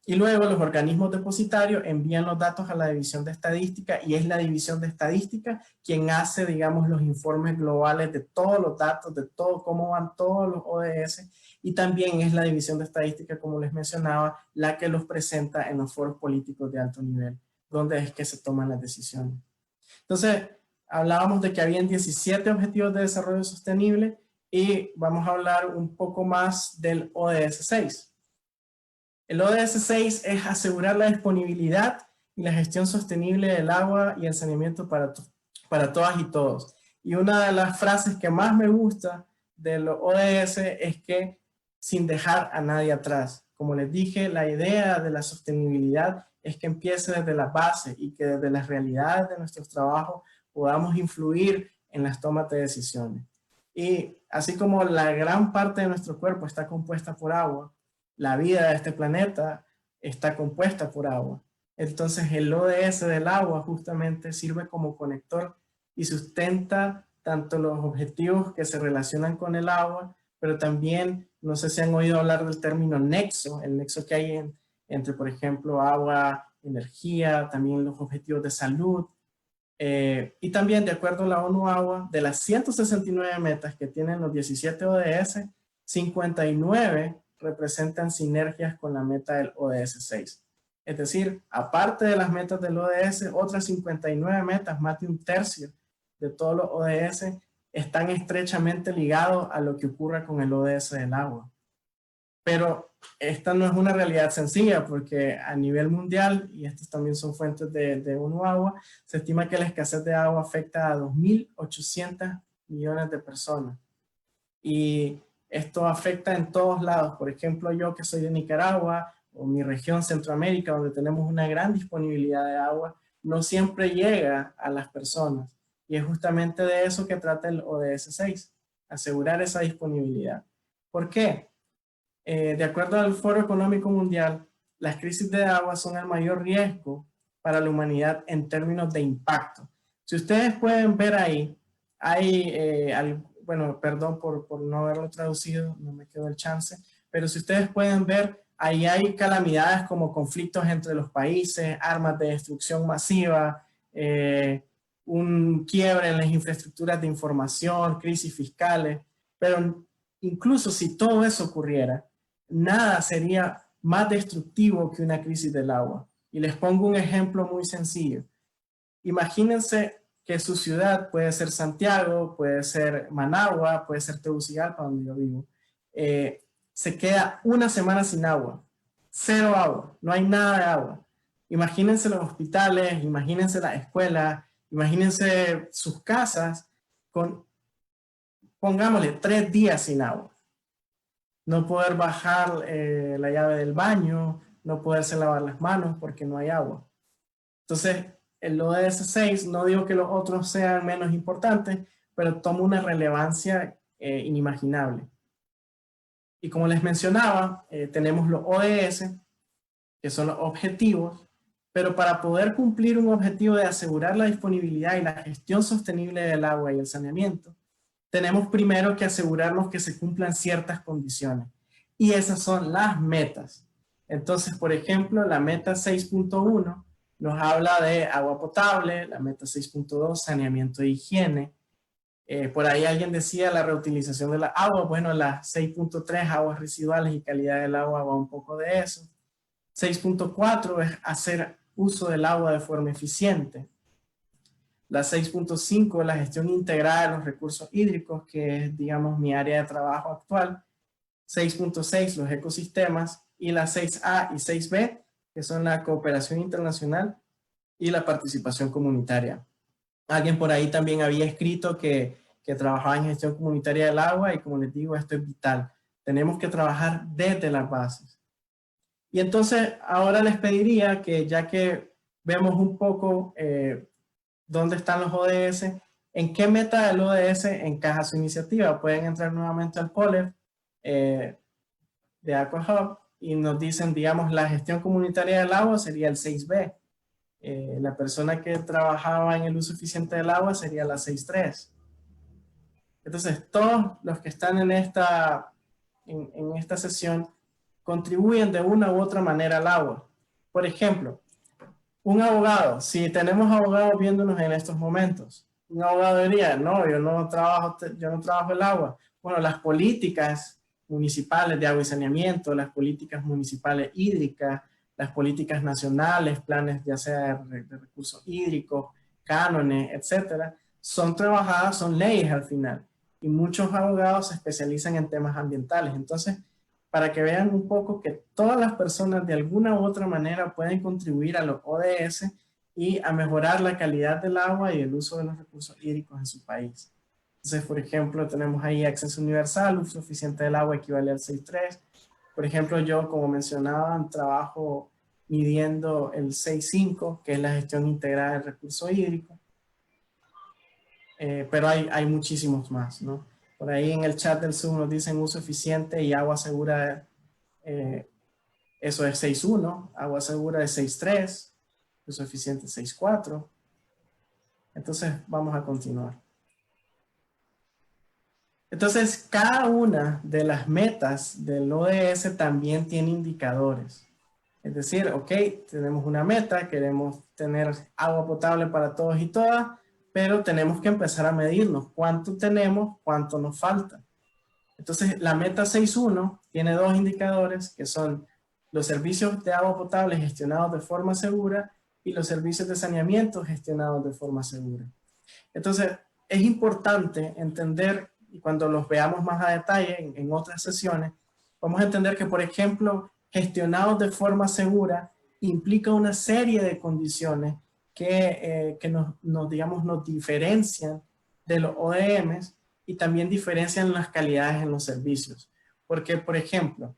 Y luego los organismos depositarios envían los datos a la división de estadística y es la división de estadística quien hace, digamos, los informes globales de todos los datos, de todo, cómo van todos los ODS, y también es la división de estadística, como les mencionaba, la que los presenta en los foros políticos de alto nivel, donde es que se toman las decisiones. Entonces, hablábamos de que habían 17 objetivos de desarrollo sostenible y vamos a hablar un poco más del ODS 6. El ODS 6 es asegurar la disponibilidad y la gestión sostenible del agua y el saneamiento para todas y todos. Y una de las frases que más me gusta del ODS es que sin dejar a nadie atrás. Como les dije, la idea de la sostenibilidad es que empiece desde la base y que desde las realidades de nuestros trabajos podamos influir en las tomas de decisiones. Y así como la gran parte de nuestro cuerpo está compuesta por agua, la vida de este planeta está compuesta por agua. Entonces el ODS del agua justamente sirve como conector y sustenta tanto los objetivos que se relacionan con el agua, pero también, no sé si han oído hablar del término nexo, el nexo que hay entre, por ejemplo, agua, energía, también los objetivos de salud. Y también, de acuerdo a la ONU Agua, de las 169 metas que tienen los 17 ODS, 59 representan sinergias con la meta del ODS 6. Es decir, aparte de las metas del ODS, otras 59 metas, más de un tercio de todos los ODS, están estrechamente ligados a lo que ocurra con el ODS del agua. Pero esta no es una realidad sencilla porque a nivel mundial, y estas también son fuentes de ONU Agua, se estima que la escasez de agua afecta a 2.800 millones de personas. Y esto afecta en todos lados. Por ejemplo, yo que soy de Nicaragua, o mi región Centroamérica, donde tenemos una gran disponibilidad de agua, no siempre llega a las personas. Y es justamente de eso que trata el ODS 6, asegurar esa disponibilidad. ¿Por qué? De acuerdo al Foro Económico Mundial, las crisis de agua son el mayor riesgo para la humanidad en términos de impacto. Si ustedes pueden ver ahí, hay, bueno, perdón por no haberlo traducido, no me quedó el chance, pero si ustedes pueden ver, ahí hay calamidades como conflictos entre los países, armas de destrucción masiva, un quiebre en las infraestructuras de información, crisis fiscales, pero incluso si todo eso ocurriera, nada sería más destructivo que una crisis del agua. Y les pongo un ejemplo muy sencillo. Imagínense que su ciudad puede ser Santiago, puede ser Managua, puede ser Tegucigalpa, donde yo vivo. Se queda una semana sin agua, cero agua, no hay nada de agua. Imagínense los hospitales, imagínense las escuelas, imagínense sus casas con, pongámosle, 3 días sin agua. No poder bajar la llave del baño, no poderse lavar las manos porque no hay agua. Entonces, el ODS 6, no digo que los otros sean menos importantes, pero toma una relevancia inimaginable. Y como les mencionaba, tenemos los ODS, que son los objetivos, pero para poder cumplir un objetivo de asegurar la disponibilidad y la gestión sostenible del agua y el saneamiento, tenemos primero que asegurarnos que se cumplan ciertas condiciones. Y esas son las metas. Entonces, por ejemplo, la meta 6.1 nos habla de agua potable, la meta 6.2, saneamiento e higiene. Por ahí alguien decía la reutilización de la agua. Bueno, la 6.3, aguas residuales y calidad del agua, va un poco de eso. 6.4 es hacer uso del agua de forma eficiente. La 6.5 es la gestión integrada de los recursos hídricos, que es, digamos, mi área de trabajo actual. 6.6, los ecosistemas. Y la 6A y 6B, que son la cooperación internacional y la participación comunitaria. Alguien por ahí también había escrito que trabajaba en gestión comunitaria del agua y, como les digo, esto es vital. Tenemos que trabajar desde las bases. Y entonces ahora les pediría que, ya que vemos un poco dónde están los ODS, en qué meta del ODS encaja su iniciativa. Pueden entrar nuevamente al Poller de Aqua Hub y nos dicen, digamos, la gestión comunitaria del agua sería el 6B. La persona que trabajaba en el uso eficiente del agua sería la 6.3. Entonces, todos los que están en esta sesión contribuyen de una u otra manera al agua. Por ejemplo, un abogado, si tenemos abogados viéndonos en estos momentos, un abogado diría, no, yo no trabajo el agua. Bueno, las políticas municipales de agua y saneamiento, las políticas municipales hídricas, las políticas nacionales, planes ya sea de recursos hídricos, cánones, etcétera, son trabajadas, son leyes al final. Y muchos abogados se especializan en temas ambientales. Entonces, para que vean un poco que todas las personas de alguna u otra manera pueden contribuir a los ODS y a mejorar la calidad del agua y el uso de los recursos hídricos en su país. Entonces, por ejemplo, tenemos ahí acceso universal, uso eficiente del agua equivale al 6.3. Por ejemplo, yo, como mencionaba, trabajo midiendo el 6.5, que es la gestión integrada del recurso hídrico. Pero hay muchísimos más, ¿no? Por ahí en el chat del Zoom nos dicen uso eficiente y agua segura, eso es 6.1, agua segura es 6.3, uso eficiente 6.4. Entonces vamos a continuar. Entonces cada una de las metas del ODS también tiene indicadores. Es decir, ok, tenemos una meta, queremos tener agua potable para todos y todas, pero tenemos que empezar a medirnos cuánto tenemos, cuánto nos falta. Entonces, la meta 6.1 tiene dos indicadores que son los servicios de agua potable gestionados de forma segura y los servicios de saneamiento gestionados de forma segura. Entonces, es importante entender, y cuando los veamos más a detalle en otras sesiones, vamos a entender que, por ejemplo, gestionados de forma segura implica una serie de condiciones que nos diferencian de los ODMs y también diferencian las calidades en los servicios. Porque, por ejemplo,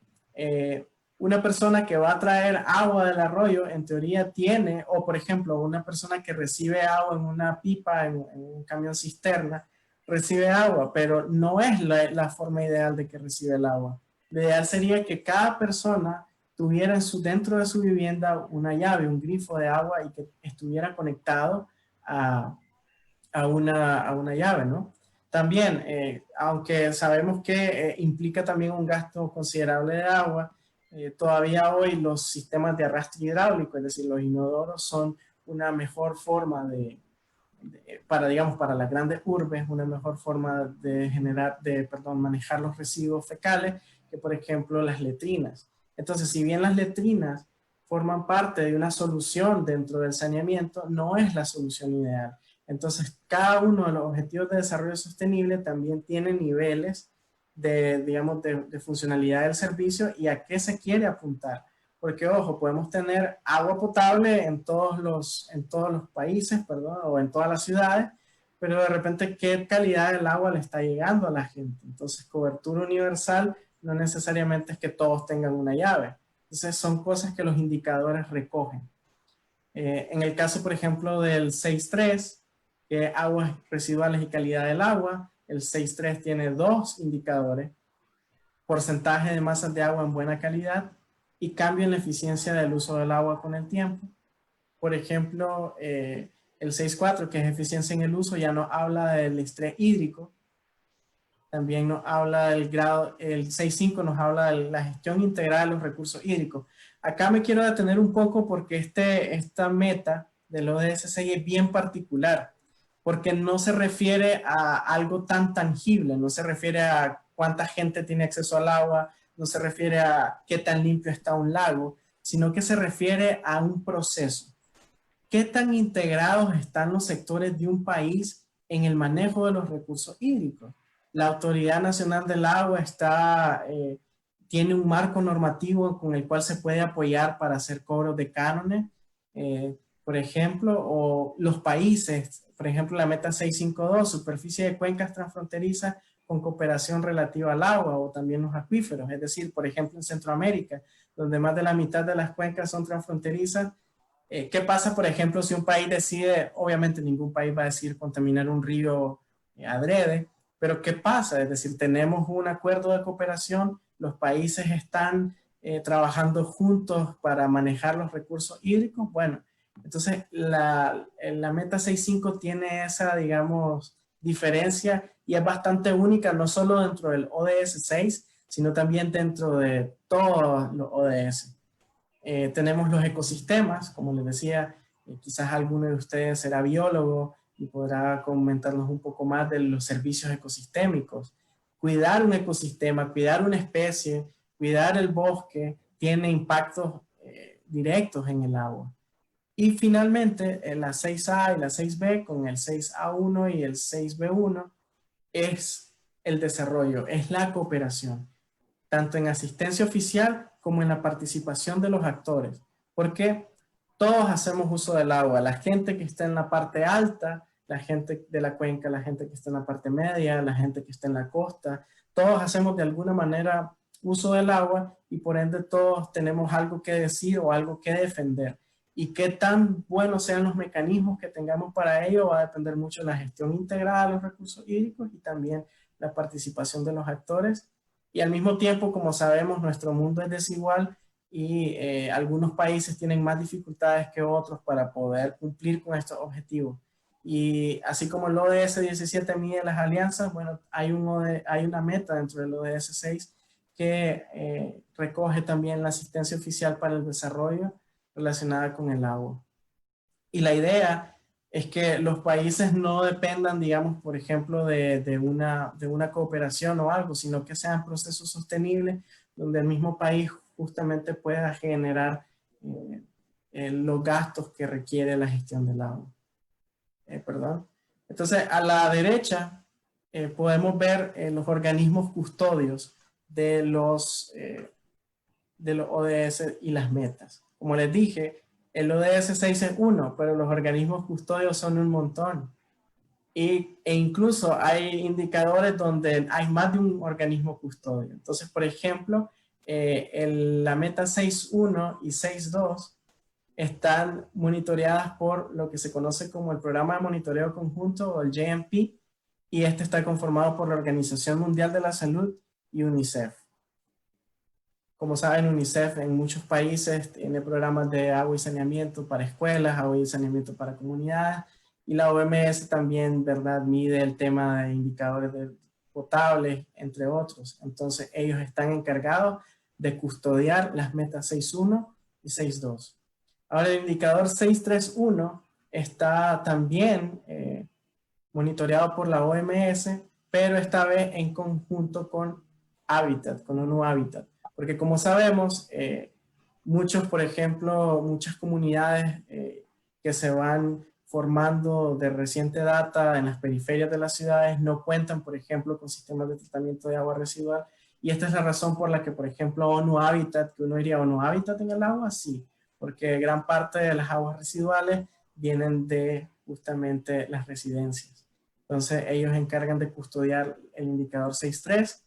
una persona que va a traer agua del arroyo, en teoría tiene, o por ejemplo, una persona que recibe agua en una pipa, en un camión cisterna, recibe agua, pero no es la forma ideal de que recibe el agua. Lo ideal sería que cada persona tuviera dentro de su vivienda una llave, un grifo de agua y que estuviera conectado a una llave, ¿no? También, aunque sabemos que implica también un gasto considerable de agua, todavía hoy los sistemas de arrastre hidráulico, es decir, los inodoros son una mejor forma para las grandes urbes, una mejor forma de manejar los residuos fecales que, por ejemplo, las letrinas. Entonces, si bien las letrinas forman parte de una solución dentro del saneamiento, no es la solución ideal. Entonces, cada uno de los objetivos de desarrollo sostenible también tiene niveles de funcionalidad del servicio y a qué se quiere apuntar. Porque, ojo, podemos tener agua potable en todos los países, o en todas las ciudades, pero de repente, ¿qué calidad del agua le está llegando a la gente? Entonces, cobertura universal no necesariamente es que todos tengan una llave. Entonces, son cosas que los indicadores recogen. En el caso, por ejemplo, del 6.3, que es aguas residuales y calidad del agua, el 6.3 tiene dos indicadores: porcentaje de masas de agua en buena calidad y cambio en la eficiencia del uso del agua con el tiempo. Por ejemplo, el 6.4, que es eficiencia en el uso, ya nos habla del estrés hídrico. También nos habla del grado, el 6.5 nos habla de la gestión integral de los recursos hídricos. Acá me quiero detener un poco porque esta meta del ODS 6 es bien particular, porque no se refiere a algo tan tangible, no se refiere a cuánta gente tiene acceso al agua, no se refiere a qué tan limpio está un lago, sino que se refiere a un proceso. ¿Qué tan integrados están los sectores de un país en el manejo de los recursos hídricos? La Autoridad Nacional del Agua tiene un marco normativo con el cual se puede apoyar para hacer cobros de cánones, por ejemplo, o los países, por ejemplo, la meta 652, superficie de cuencas transfronterizas con cooperación relativa al agua, o también los acuíferos, es decir, por ejemplo, en Centroamérica, donde más de la mitad de las cuencas son transfronterizas. ¿Qué pasa, por ejemplo, si un país decide, obviamente ningún país va a decidir contaminar un río adrede, pero ¿qué pasa? Es decir, tenemos un acuerdo de cooperación, los países están trabajando juntos para manejar los recursos hídricos. Bueno, Entonces, la meta 6.5 tiene esa, digamos, diferencia y es bastante única, no solo dentro del ODS 6, sino también dentro de todos los ODS. Tenemos los ecosistemas, como les decía, quizás alguno de ustedes será biólogo y podrá comentarnos un poco más de los servicios ecosistémicos. Cuidar un ecosistema, cuidar una especie, cuidar el bosque, tiene impactos directos en el agua. Y finalmente, en la 6A y la 6B, con el 6A1 y el 6B1, es el desarrollo, es la cooperación, tanto en asistencia oficial como en la participación de los actores, porque todos hacemos uso del agua, la gente que está en la parte alta, la gente de la cuenca, la gente que está en la parte media, la gente que está en la costa, todos hacemos de alguna manera uso del agua y por ende todos tenemos algo que decir o algo que defender. Y qué tan buenos sean los mecanismos que tengamos para ello va a depender mucho de la gestión integrada de los recursos hídricos y también la participación de los actores. Y al mismo tiempo, como sabemos, nuestro mundo es desigual y algunos países tienen más dificultades que otros para poder cumplir con estos objetivos. Y así como el ODS 17 mide las alianzas, bueno, hay una meta dentro del ODS 6 que recoge también la asistencia oficial para el desarrollo relacionada con el agua. Y la idea es que los países no dependan, digamos, por ejemplo, de una cooperación o algo, sino que sean procesos sostenibles donde el mismo país justamente pueda generar los gastos que requiere la gestión del agua. Perdón. Entonces, a la derecha podemos ver los organismos custodios de los ODS y las metas. Como les dije, el ODS 6 es uno, pero los organismos custodios son un montón. E incluso hay indicadores donde hay más de un organismo custodio. Entonces, por ejemplo, la meta 6.1 y 6.2 están monitoreadas por lo que se conoce como el Programa de Monitoreo Conjunto o el JMP, y este está conformado por la Organización Mundial de la Salud y UNICEF. Como saben, UNICEF en muchos países tiene programas de agua y saneamiento para escuelas, agua y saneamiento para comunidades, y la OMS también, ¿verdad?, mide el tema de indicadores potables, entre otros. Entonces, ellos están encargados de custodiar las metas 6.1 y 6.2. Ahora, el indicador 6.3.1 está también monitoreado por la OMS, pero esta vez en conjunto con Habitat, con ONU Habitat. Porque como sabemos, muchas comunidades que se van formando de reciente data en las periferias de las ciudades no cuentan, por ejemplo, con sistemas de tratamiento de agua residual. Y esta es la razón por la que, por ejemplo, ONU Habitat, que uno diría ONU Habitat en el agua, sí, porque gran parte de las aguas residuales vienen de justamente las residencias. Entonces, ellos encargan de custodiar el indicador 6.3.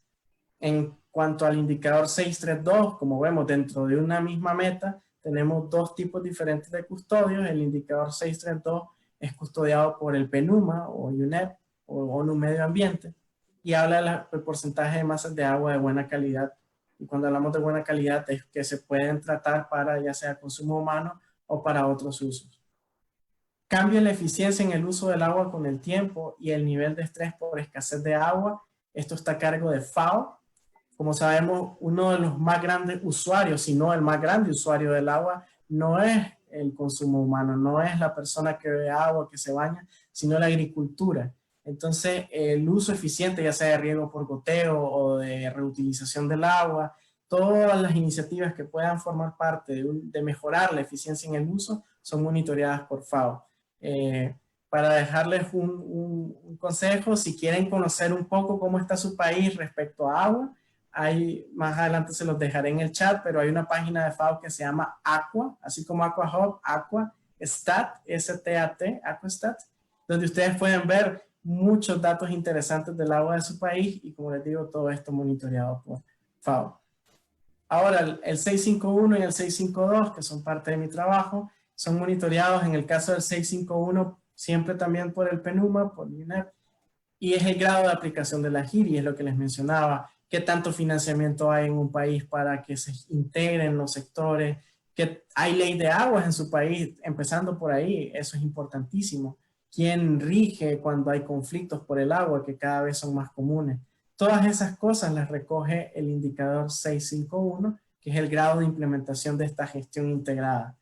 En cuanto al indicador 6.3.2, como vemos dentro de una misma meta, tenemos dos tipos diferentes de custodios. El indicador 6.3.2 es custodiado por el PNUMA o UNEP o ONU Medio Ambiente y habla del porcentaje de masas de agua de buena calidad. Y cuando hablamos de buena calidad es que se pueden tratar para ya sea consumo humano o para otros usos. Cambio en la eficiencia en el uso del agua con el tiempo y el nivel de estrés por escasez de agua. Esto está a cargo de FAO. Como sabemos, uno de los más grandes usuarios, si no el más grande usuario del agua, no es el consumo humano, no es la persona que bebe agua, que se baña, sino la agricultura. Entonces, el uso eficiente, ya sea de riego por goteo o de reutilización del agua, todas las iniciativas que puedan formar parte de mejorar la eficiencia en el uso son monitoreadas por FAO. Para dejarles un consejo, si quieren conocer un poco cómo está su país respecto a agua, más adelante se los dejaré en el chat, pero hay una página de FAO que se llama Aqua, así como AquaHub, Aquastat, S-T-A-T, Aquastat, donde ustedes pueden ver muchos datos interesantes del agua de su país y, como les digo, todo esto monitoreado por FAO. Ahora, el 651 y el 652, que son parte de mi trabajo, son monitoreados en el caso del 651 siempre también por el PNUMA, por UNEP, y es el grado de aplicación de la GIRI, es lo que les mencionaba, qué tanto financiamiento hay en un país para que se integren los sectores, que hay ley de aguas en su país, empezando por ahí, eso es importantísimo. ¿Quién rige cuando hay conflictos por el agua, que cada vez son más comunes? Todas esas cosas las recoge el indicador 651, que es el grado de implementación de esta gestión integrada.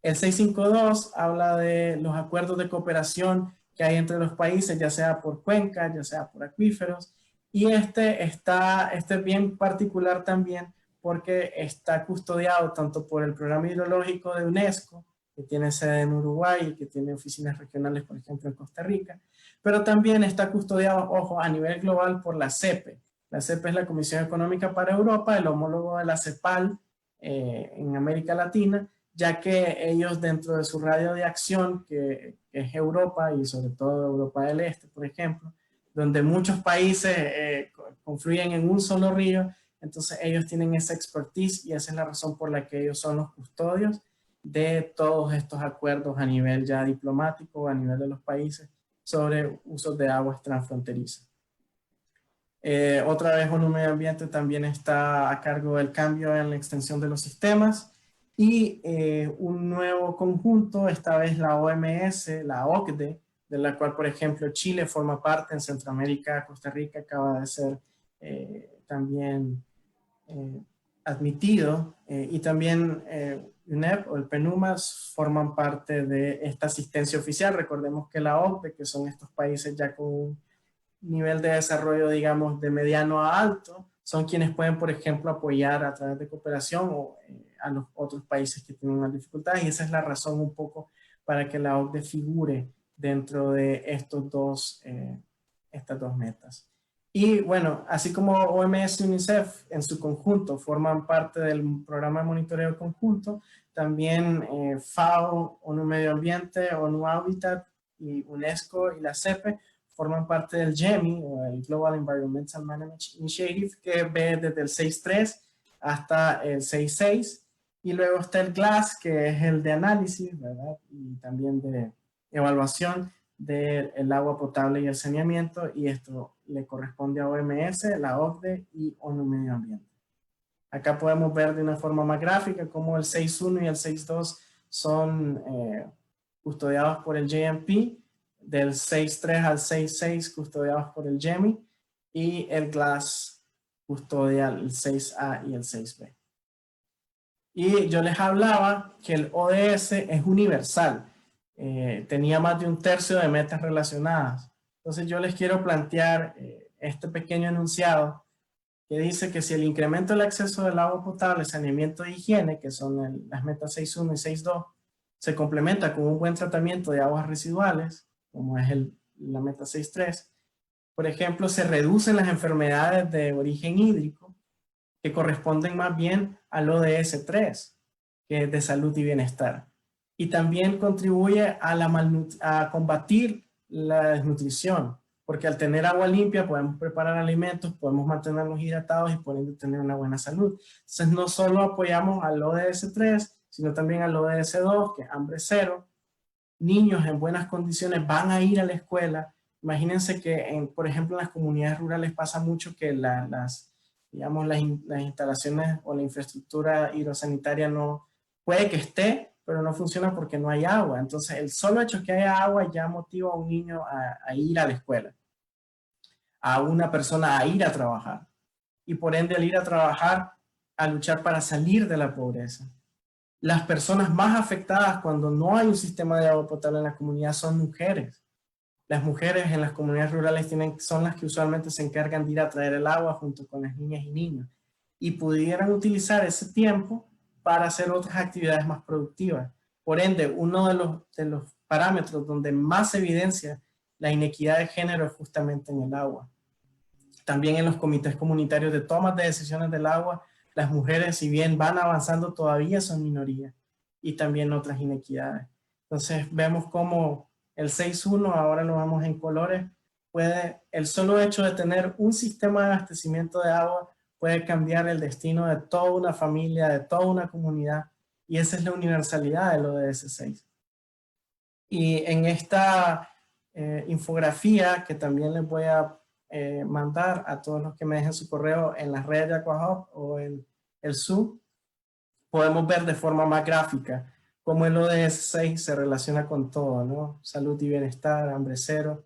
El 652 habla de los acuerdos de cooperación que hay entre los países, ya sea por cuencas, ya sea por acuíferos, y este es bien particular también porque está custodiado tanto por el Programa Hidrológico de UNESCO, que tiene sede en Uruguay y que tiene oficinas regionales, por ejemplo, en Costa Rica, pero también está custodiado, ojo, a nivel global por la CEPE. La CEPE es la Comisión Económica para Europa, el homólogo de la CEPAL en América Latina, ya que ellos dentro de su radio de acción, que es Europa y sobre todo Europa del Este, por ejemplo, donde muchos países confluyen en un solo río, entonces ellos tienen esa expertise y esa es la razón por la que ellos son los custodios de todos estos acuerdos a nivel ya diplomático, a nivel de los países, sobre usos de aguas transfronterizas. Otra vez, ONU Medio Ambiente también está a cargo del cambio en la extensión de los sistemas y un nuevo conjunto, esta vez la OMS, la OCDE, de la cual, por ejemplo, Chile forma parte, en Centroamérica, Costa Rica acaba de ser también admitido, y también UNEP o el PNUMAS forman parte de esta asistencia oficial. Recordemos que la OCDE, que son estos países ya con un nivel de desarrollo, digamos, de mediano a alto, son quienes pueden, por ejemplo, apoyar a través de cooperación o, a los otros países que tienen más dificultades, y esa es la razón un poco para que la OCDE figure dentro de estas dos metas. Y bueno, así como OMS y UNICEF en su conjunto forman parte del programa de monitoreo conjunto, también FAO, ONU Medio Ambiente, ONU Habitat y UNESCO y la CEPE forman parte del GEMI, o el Global Environmental Management Initiative, que ve desde el 6.3 hasta el 6.6, y luego está el GLAS, que es el de análisis, ¿verdad? Y también de evaluación del agua potable y el saneamiento, y esto le corresponde a OMS, la OCDE y ONU Medio Ambiente. Acá podemos ver de una forma más gráfica cómo el 6.1 y el 6.2 son custodiados por el JMP, del 6.3 al 6.6 custodiados por el GEMI, y el GLAS custodia el 6A y el 6B. Y yo les hablaba que el ODS es universal, tenía más de 1/3 de metas relacionadas. Entonces yo les quiero plantear este pequeño enunciado que dice que si el incremento del acceso del agua potable, saneamiento e higiene, que son las metas 6.1 y 6.2, se complementa con un buen tratamiento de aguas residuales, como es la meta 6.3, por ejemplo, se reducen las enfermedades de origen hídrico, que corresponden más bien al ODS 3, que es de salud y bienestar. Y también contribuye a combatir la desnutrición, porque al tener agua limpia podemos preparar alimentos, podemos mantenernos hidratados y por ende tener una buena salud. Entonces no solo apoyamos al ODS 3, sino también al ODS 2, que es hambre cero. Niños en buenas condiciones van a ir a la escuela. Imagínense que, por ejemplo, en las comunidades rurales pasa mucho que las instalaciones o la infraestructura hidrosanitaria no puede que esté, pero no funciona porque no hay agua. Entonces, el solo hecho que haya agua ya motiva a un niño a ir a la escuela, a una persona a ir a trabajar, y por ende al ir a trabajar, a luchar para salir de la pobreza. Las personas más afectadas cuando no hay un sistema de agua potable en la comunidad son mujeres. Las mujeres en las comunidades rurales son las que usualmente se encargan de ir a traer el agua junto con las niñas y niños, y pudieran utilizar ese tiempo para hacer otras actividades más productivas. Por ende, uno de los parámetros donde más se evidencia la inequidad de género es justamente en el agua. También en los comités comunitarios de tomas de decisiones del agua, las mujeres, si bien van avanzando, todavía son minoría, y también otras inequidades. Entonces vemos cómo el 6.1, ahora lo vemos en colores, el solo hecho de tener un sistema de abastecimiento de agua puede cambiar el destino de toda una familia, de toda una comunidad, y esa es la universalidad del ODS 6. Y en esta infografía, que también les voy a mandar a todos los que me dejen su correo en las redes de Aquahub o en el Zoom, podemos ver de forma más gráfica cómo el ODS 6 se relaciona con todo, ¿no? Salud y bienestar, hambre cero.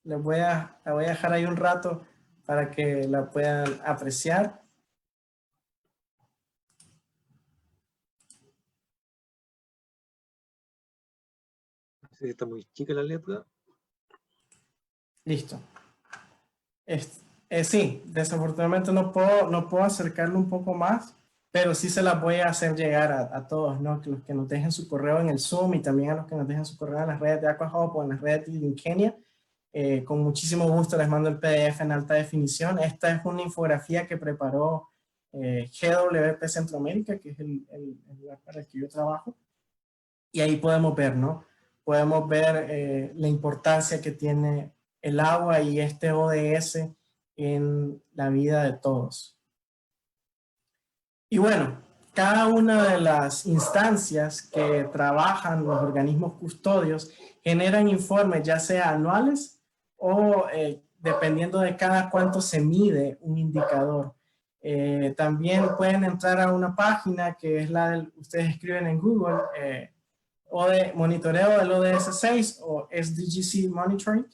La voy a dejar ahí un rato para que la puedan apreciar. Sí, está muy chica la letra. Listo. Sí, desafortunadamente no puedo acercarlo un poco más, pero sí se las voy a hacer llegar a todos, ¿no? Que los que nos dejen su correo en el Zoom y también a los que nos dejen su correo en las redes de AquaHub o en las redes de Linkenia. Con muchísimo gusto les mando el PDF en alta definición. Esta es una infografía que preparó GWP Centroamérica, que es el lugar para el que yo trabajo. Y ahí podemos ver, ¿no? Podemos ver la importancia que tiene el agua y este ODS en la vida de todos. Y bueno, cada una de las instancias que trabajan los organismos custodios generan informes ya sea anuales o dependiendo de cada cuánto se mide un indicador. También pueden entrar a una página que es la del, ustedes escriben en Google, o de monitoreo del ODS 6 o SDGC Monitoring,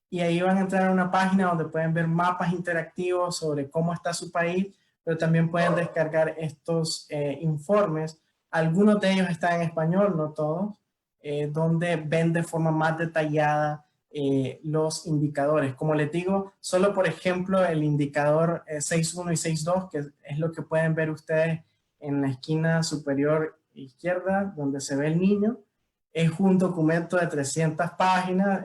y ahí van a entrar a una página donde pueden ver mapas interactivos sobre cómo está su país, pero también pueden descargar estos informes. Algunos de ellos están en español, no todos, donde ven de forma más detallada los indicadores. Como les digo, solo por ejemplo el indicador 6.1 y 6.2, que es lo que pueden ver ustedes en la esquina superior izquierda, donde se ve el niño, es un documento de 300 páginas,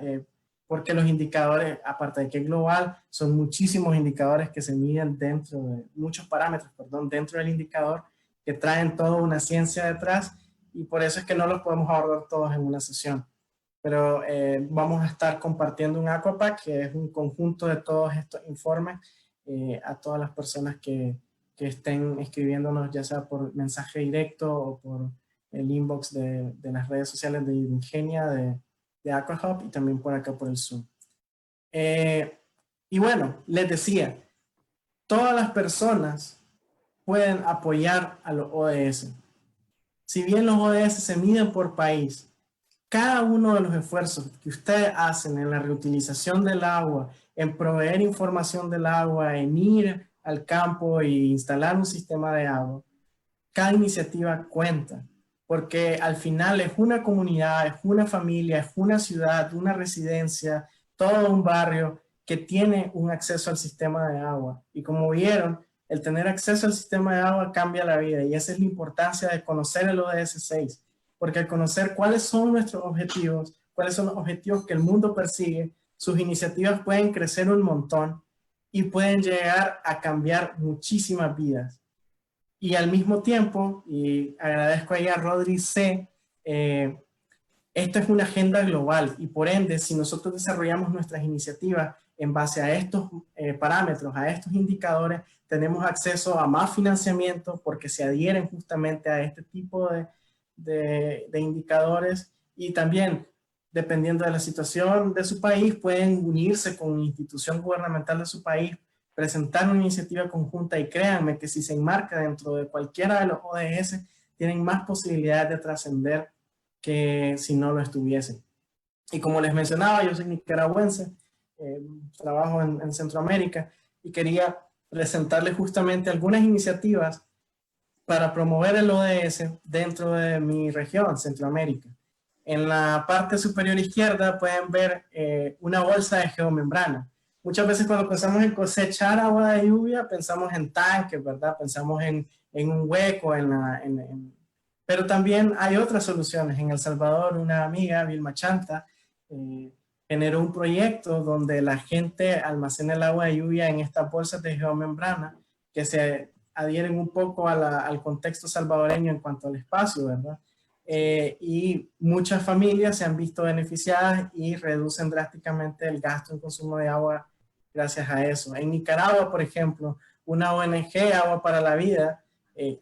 porque los indicadores, aparte de que es global, son muchísimos indicadores que se miden dentro de, muchos parámetros, perdón, dentro del indicador, que traen toda una ciencia detrás, y por eso es que no los podemos abordar todos en una sesión. Pero vamos a estar compartiendo un Aquapack, que es un conjunto de todos estos informes, a todas las personas que estén escribiéndonos, ya sea por mensaje directo o por el inbox de las redes sociales de Ingenia, de AquaHub, y también por acá por el Zoom. Y bueno, les decía, todas las personas pueden apoyar a los ODS. Si bien los ODS se miden por país, cada uno de los esfuerzos que ustedes hacen en la reutilización del agua, en proveer información del agua, en ir al campo e instalar un sistema de agua, cada iniciativa cuenta, porque al final es una comunidad, es una familia, es una ciudad, una residencia, todo un barrio que tiene un acceso al sistema de agua. Y como vieron, el tener acceso al sistema de agua cambia la vida, y esa es la importancia de conocer el ODS 6, porque al conocer cuáles son nuestros objetivos, cuáles son los objetivos que el mundo persigue, sus iniciativas pueden crecer un montón y pueden llegar a cambiar muchísimas vidas. Y al mismo tiempo, y agradezco ahí a Rodri C., esto es una agenda global, y por ende, si nosotros desarrollamos nuestras iniciativas en base a estos parámetros, a estos indicadores, tenemos acceso a más financiamiento porque se adhieren justamente a este tipo de indicadores, y también, dependiendo de la situación de su país, pueden unirse con una institución gubernamental de su país, presentar una iniciativa conjunta, y créanme que si se enmarca dentro de cualquiera de los ODS, tienen más posibilidades de trascender que si no lo estuviesen. Y como les mencionaba, yo soy nicaragüense, trabajo en Centroamérica, y quería presentarles justamente algunas iniciativas para promover el ODS dentro de mi región, Centroamérica. En la parte superior izquierda pueden ver una bolsa de geomembrana. Muchas veces cuando pensamos en cosechar agua de lluvia, pensamos en tanques, ¿verdad? Pensamos en un hueco, pero también hay otras soluciones. En El Salvador, una amiga, Vilma Chanta, generó un proyecto donde la gente almacena el agua de lluvia en estas bolsas de geomembrana que se adhieren un poco al contexto salvadoreño en cuanto al espacio, ¿verdad? Y muchas familias se han visto beneficiadas y reducen drásticamente el gasto en consumo de agua gracias a eso. En Nicaragua, por ejemplo, una ONG, Agua para la Vida,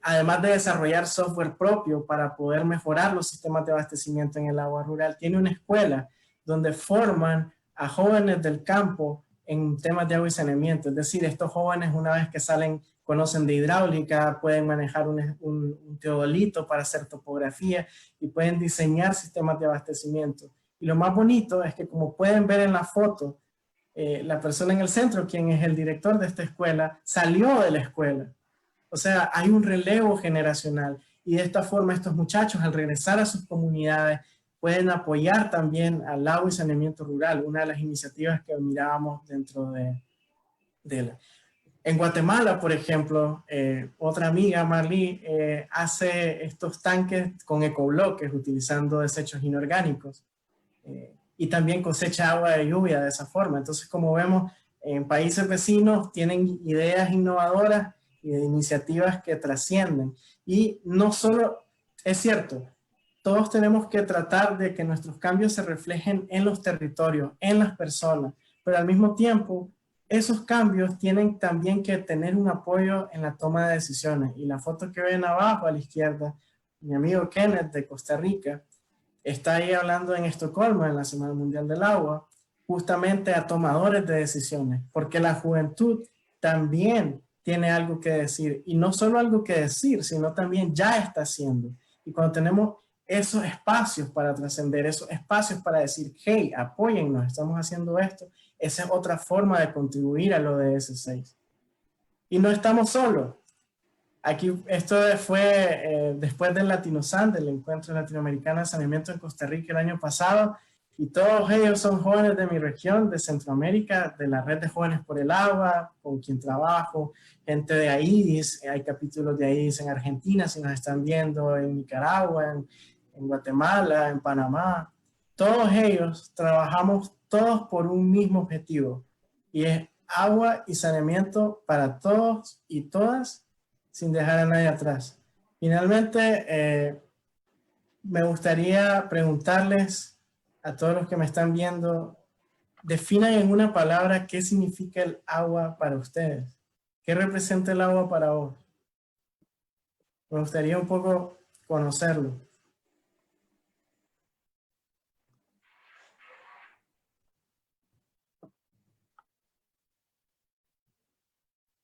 además de desarrollar software propio para poder mejorar los sistemas de abastecimiento en el agua rural, tiene una escuela donde forman a jóvenes del campo en temas de agua y saneamiento. Es decir, estos jóvenes una vez que salen conocen de hidráulica, pueden manejar un teodolito para hacer topografía y pueden diseñar sistemas de abastecimiento. Y lo más bonito es que, como pueden ver en la foto, la persona en el centro, quien es el director de esta escuela, salió de la escuela. O sea, hay un relevo generacional y de esta forma estos muchachos, al regresar a sus comunidades, pueden apoyar también al agua y saneamiento rural, una de las iniciativas que mirábamos dentro de la... En Guatemala, por ejemplo, otra amiga, Marley, hace estos tanques con ecobloques utilizando desechos inorgánicos y también cosecha agua de lluvia de esa forma. Entonces, como vemos, en países vecinos tienen ideas innovadoras y de iniciativas que trascienden. Y no solo, es cierto, todos tenemos que tratar de que nuestros cambios se reflejen en los territorios, en las personas, pero al mismo tiempo, esos cambios tienen también que tener un apoyo en la toma de decisiones. Y la foto que ven abajo a la izquierda, mi amigo Kenneth de Costa Rica, está ahí hablando en Estocolmo, en la Semana Mundial del Agua, justamente a tomadores de decisiones, porque la juventud también tiene algo que decir, y no solo algo que decir, sino también ya está haciendo. Y cuando tenemos esos espacios para trascender, esos espacios para decir, hey, apóyennos, estamos haciendo esto, esa es otra forma de contribuir al ODS 6. Y no estamos solos. Aquí, esto fue después del Latinosan, del Encuentro Latinoamericano de Saneamiento en Costa Rica el año pasado, y todos ellos son jóvenes de mi región, de Centroamérica, de la Red de Jóvenes por el Agua, con quien trabajo, gente de AIDIS, hay capítulos de AIDIS en Argentina, si nos están viendo, en Nicaragua, en Guatemala, en Panamá. Todos ellos trabajamos todos por un mismo objetivo, y es agua y saneamiento para todos y todas, sin dejar a nadie atrás. Finalmente, me gustaría preguntarles a todos los que me están viendo, definan en una palabra qué significa el agua para ustedes. ¿Qué representa el agua para vos? Me gustaría un poco conocerlo.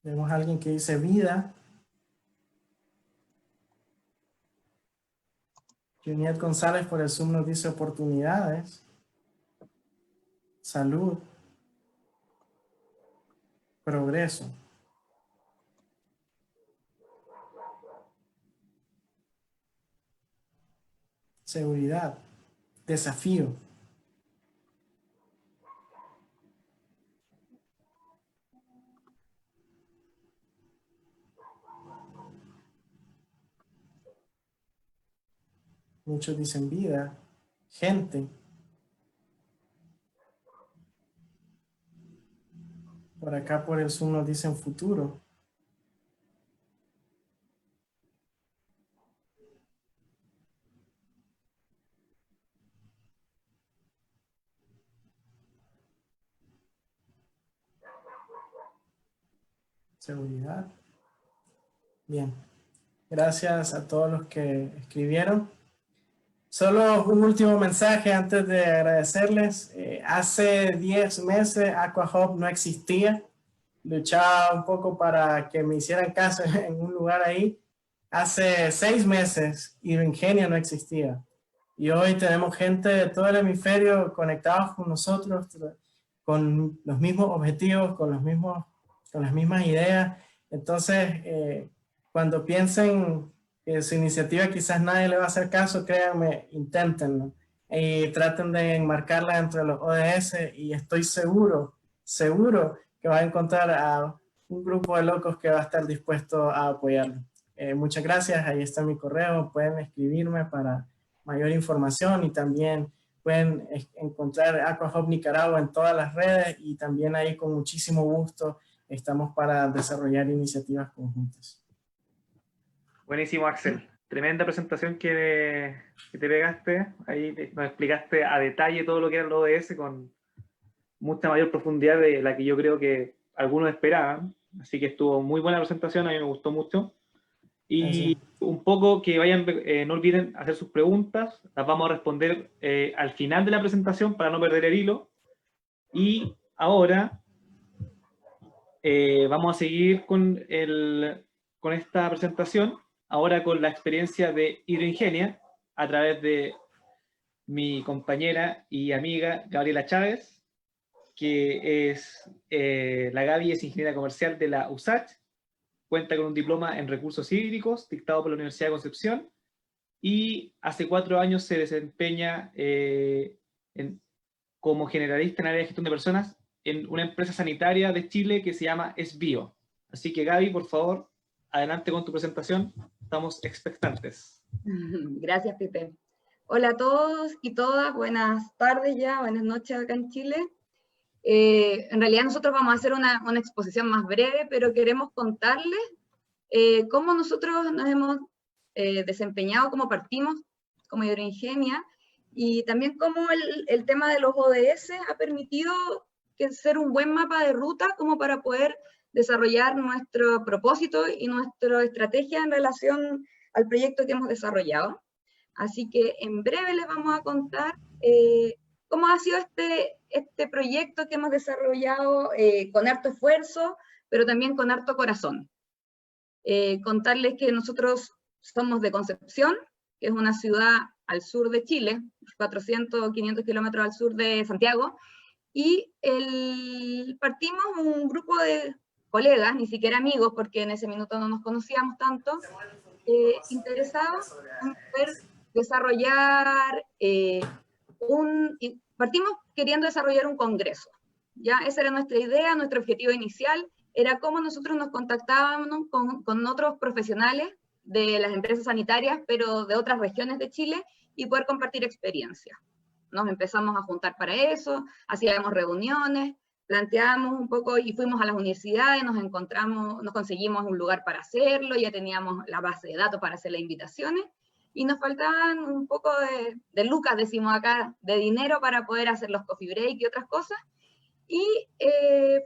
Vemos a alguien que dice vida. Juliet González por el Zoom nos dice oportunidades, salud, progreso. Seguridad, desafío. Muchos dicen vida, gente. Por acá por el Zoom nos dicen futuro. Seguridad. Bien. Gracias a todos los que escribieron. Solo un último mensaje antes de agradecerles. Hace 10 meses AquaHub no existía. Luchaba un poco para que me hicieran caso en un lugar ahí. Hace 6 meses Hidroingenio no existía. Y hoy tenemos gente de todo el hemisferio conectados con nosotros, con los mismos objetivos, con las mismas ideas. Entonces, cuando piensen que su iniciativa quizás nadie le va a hacer caso, créanme, inténtenlo. Y traten de enmarcarla dentro de los ODS y estoy seguro que va a encontrar a un grupo de locos que va a estar dispuesto a apoyarlo. Muchas gracias, ahí está mi correo, pueden escribirme para mayor información y también pueden encontrar AquaHub Nicaragua en todas las redes y también ahí con muchísimo gusto estamos para desarrollar iniciativas conjuntas. Buenísimo, Axel. Tremenda presentación que te pegaste. Ahí nos explicaste a detalle todo lo que era el ODS con mucha mayor profundidad de la que yo creo que algunos esperaban. Así que estuvo muy buena presentación, a mí me gustó mucho. Y un poco que vayan, no olviden hacer sus preguntas, las vamos a responder al final de la presentación para no perder el hilo. Y ahora Vamos a seguir con esta presentación, ahora con la experiencia de Hidroingenia, a través de mi compañera y amiga Gabriela Chávez, que es, la Gaby es ingeniera comercial de la USACH, cuenta con un diploma en recursos hídricos dictado por la Universidad de Concepción, y hace 4 años se desempeña como generalista en área de gestión de personas en una empresa sanitaria de Chile que se llama Esbio. Así que Gaby, por favor, adelante con tu presentación. Estamos expectantes. Gracias, Pipe. Hola a todos y todas, buenas tardes ya, buenas noches acá en Chile. En realidad nosotros vamos a hacer una exposición más breve, pero queremos contarles cómo nosotros nos hemos desempeñado, cómo partimos como Hidroingenia, y también cómo el tema de los ODS ha permitido ser un buen mapa de ruta como para poder desarrollar nuestro propósito y nuestra estrategia en relación al proyecto que hemos desarrollado. Así que en breve les vamos a contar cómo ha sido este proyecto que hemos desarrollado con harto esfuerzo, pero también con harto corazón. Contarles que nosotros somos de Concepción, que es una ciudad al sur de Chile, 400 o 500 kilómetros al sur de Santiago, y partimos un grupo de colegas, ni siquiera amigos, porque en ese minuto no nos conocíamos tanto, interesados en poder desarrollar partimos queriendo desarrollar un congreso. ¿Ya? Esa era nuestra idea, nuestro objetivo inicial, era cómo nosotros nos contactábamos con otros profesionales de las empresas sanitarias, pero de otras regiones de Chile, y poder compartir experiencias. Nos empezamos a juntar para eso, hacíamos reuniones, planteamos un poco y fuimos a las universidades, nos conseguimos un lugar para hacerlo, ya teníamos la base de datos para hacer las invitaciones, y nos faltaban un poco de lucas, decimos acá, de dinero para poder hacer los coffee break y otras cosas, y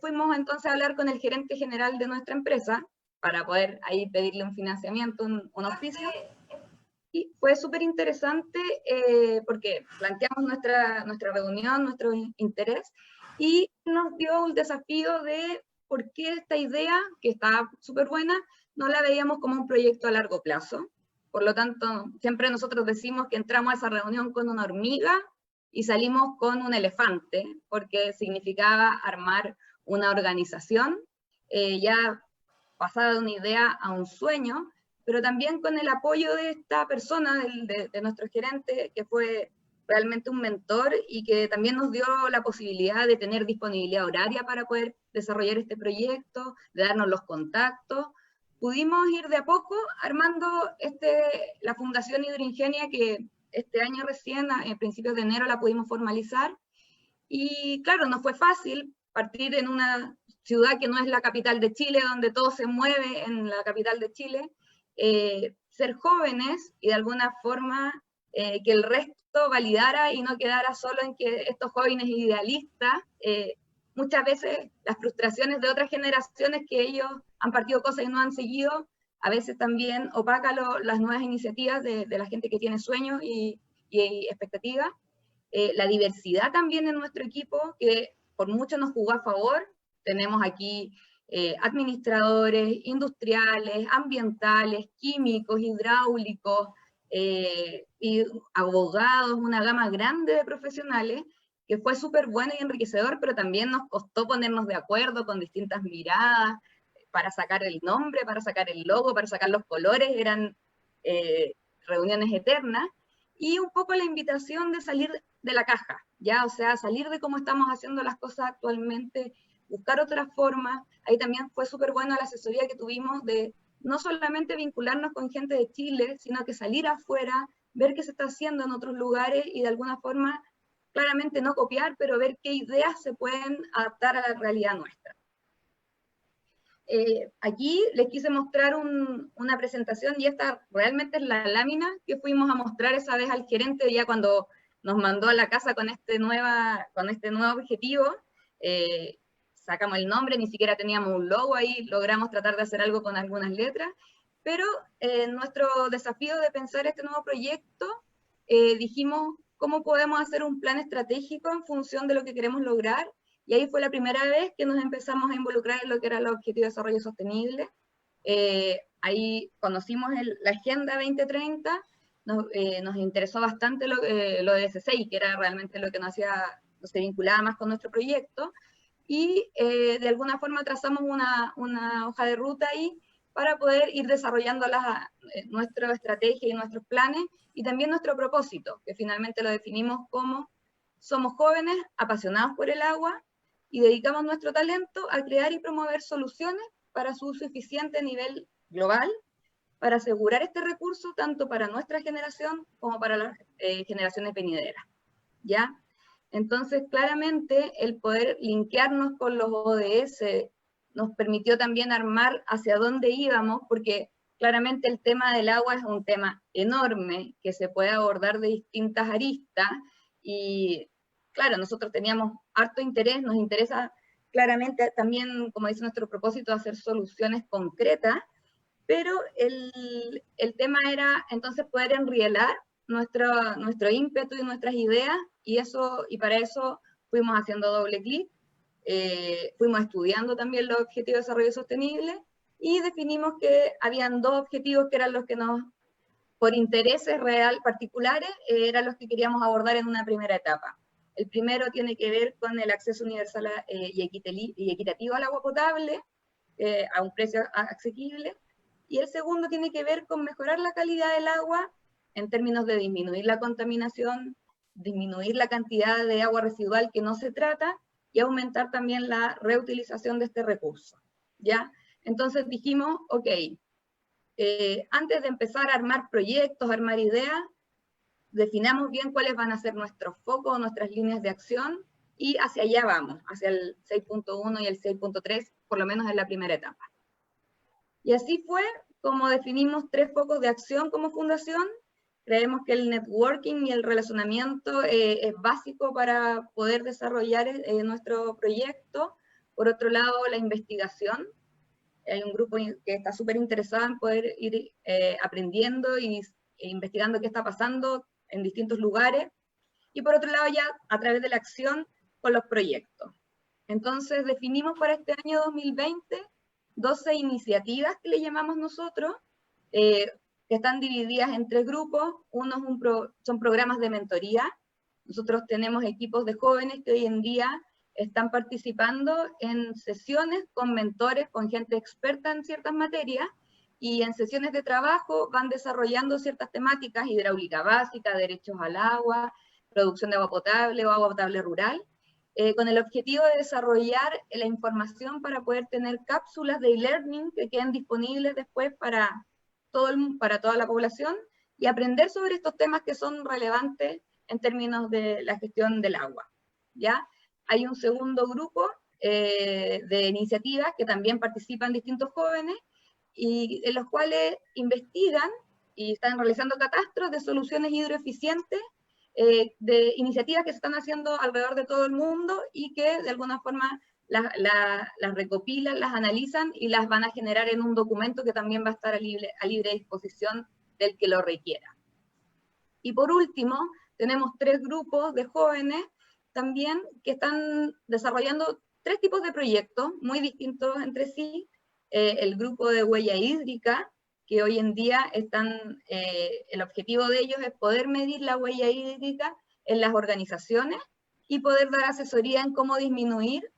fuimos entonces a hablar con el gerente general de nuestra empresa, para poder ahí pedirle un financiamiento, un auspicio, y fue súper interesante porque planteamos nuestra reunión, nuestro interés, y nos dio un desafío de por qué esta idea, que está súper buena, no la veíamos como un proyecto a largo plazo. Por lo tanto, siempre nosotros decimos que entramos a esa reunión con una hormiga y salimos con un elefante, porque significaba armar una organización, ya pasada de una idea a un sueño, pero también con el apoyo de esta persona, de nuestro gerente, que fue realmente un mentor y que también nos dio la posibilidad de tener disponibilidad horaria para poder desarrollar este proyecto, de darnos los contactos. Pudimos ir de a poco armando la Fundación Hidroingenia, que este año recién, a principios de enero, la pudimos formalizar. Y claro, no fue fácil partir en una ciudad que no es la capital de Chile, donde todo se mueve en la capital de Chile, ser jóvenes y de alguna forma que el resto validara y no quedara solo en que estos jóvenes idealistas, muchas veces las frustraciones de otras generaciones que ellos han partido cosas y no han seguido, a veces también opaca las nuevas iniciativas de la gente que tiene sueños y expectativas. La diversidad también en nuestro equipo, que por mucho nos jugó a favor. Tenemos aquí administradores, industriales, ambientales, químicos, hidráulicos, y abogados, una gama grande de profesionales, que fue súper bueno y enriquecedor, pero también nos costó ponernos de acuerdo con distintas miradas, para sacar el nombre, para sacar el logo, para sacar los colores, eran reuniones eternas, y un poco la invitación de salir de la caja, ¿ya? O sea, salir de cómo estamos haciendo las cosas actualmente, buscar otras formas. Ahí también fue súper buena la asesoría que tuvimos de no solamente vincularnos con gente de Chile, sino que salir afuera, ver qué se está haciendo en otros lugares y de alguna forma, claramente no copiar, pero ver qué ideas se pueden adaptar a la realidad nuestra. Aquí les quise mostrar una presentación, y esta realmente es la lámina que fuimos a mostrar esa vez al gerente ya cuando nos mandó a la casa con este nuevo objetivo. Sacamos el nombre, ni siquiera teníamos un logo ahí, logramos tratar de hacer algo con algunas letras, pero nuestro desafío de pensar este nuevo proyecto, dijimos cómo podemos hacer un plan estratégico en función de lo que queremos lograr, y ahí fue la primera vez que nos empezamos a involucrar en lo que era el Objetivo de Desarrollo Sostenible. Ahí conocimos la Agenda 2030, nos interesó bastante lo de SCI, que era realmente lo que se vinculaba más con nuestro proyecto, y de alguna forma trazamos una hoja de ruta ahí para poder ir desarrollando nuestra estrategia y nuestros planes, y también nuestro propósito, que finalmente lo definimos como: somos jóvenes apasionados por el agua y dedicamos nuestro talento a crear y promover soluciones para su uso eficiente a nivel global, para asegurar este recurso tanto para nuestra generación como para las generaciones venideras, ¿ya? Entonces, claramente, el poder linkearnos con los ODS nos permitió también armar hacia dónde íbamos, porque claramente el tema del agua es un tema enorme, que se puede abordar de distintas aristas, y claro, nosotros teníamos harto interés, nos interesa claramente también, como dice nuestro propósito, hacer soluciones concretas, pero el tema era entonces poder enrielar nuestro ímpetu y nuestras ideas, y para eso fuimos haciendo doble clic, fuimos estudiando también los objetivos de desarrollo sostenible, y definimos que habían 2 objetivos que eran los que por intereses particulares, eran los que queríamos abordar en una primera etapa. El primero tiene que ver con el acceso universal y equitativo al agua potable, a un precio asequible, y el segundo tiene que ver con mejorar la calidad del agua en términos de disminuir la contaminación, disminuir la cantidad de agua residual que no se trata, y aumentar también la reutilización de este recurso, ¿ya? Entonces dijimos, ok, antes de empezar a armar proyectos, armar ideas, definamos bien cuáles van a ser nuestros focos, nuestras líneas de acción, y hacia allá vamos, hacia el 6.1 y el 6.3, por lo menos en la primera etapa. Y así fue como definimos 3 focos de acción como fundación. Creemos que el networking y el relacionamiento es básico para poder desarrollar nuestro proyecto. Por otro lado, la investigación. Hay un grupo que está súper interesado en poder ir aprendiendo e investigando qué está pasando en distintos lugares. Y por otro lado, ya a través de la acción con los proyectos. Entonces definimos para este año 2020 12 iniciativas que le llamamos nosotros, que están divididas en 3 grupos. Uno son programas de mentoría. Nosotros tenemos equipos de jóvenes que hoy en día están participando en sesiones con mentores, con gente experta en ciertas materias, y en sesiones de trabajo van desarrollando ciertas temáticas: hidráulica básica, derechos al agua, producción de agua potable o agua potable rural, con el objetivo de desarrollar la información para poder tener cápsulas de e-learning que queden disponibles después para toda la población, y aprender sobre estos temas que son relevantes en términos de la gestión del agua, ¿ya? Hay un segundo grupo de iniciativas que también participan distintos jóvenes, y en los cuales investigan y están realizando catastros de soluciones hidroeficientes, de iniciativas que se están haciendo alrededor de todo el mundo, y que de alguna forma las recopilan, las analizan y las van a generar en un documento que también va a estar a libre disposición del que lo requiera. Y por último, tenemos 3 grupos de jóvenes también que están desarrollando 3 tipos de proyectos muy distintos entre sí. El grupo de huella hídrica, que hoy en día el objetivo de ellos es poder medir la huella hídrica en las organizaciones y poder dar asesoría en cómo disminuir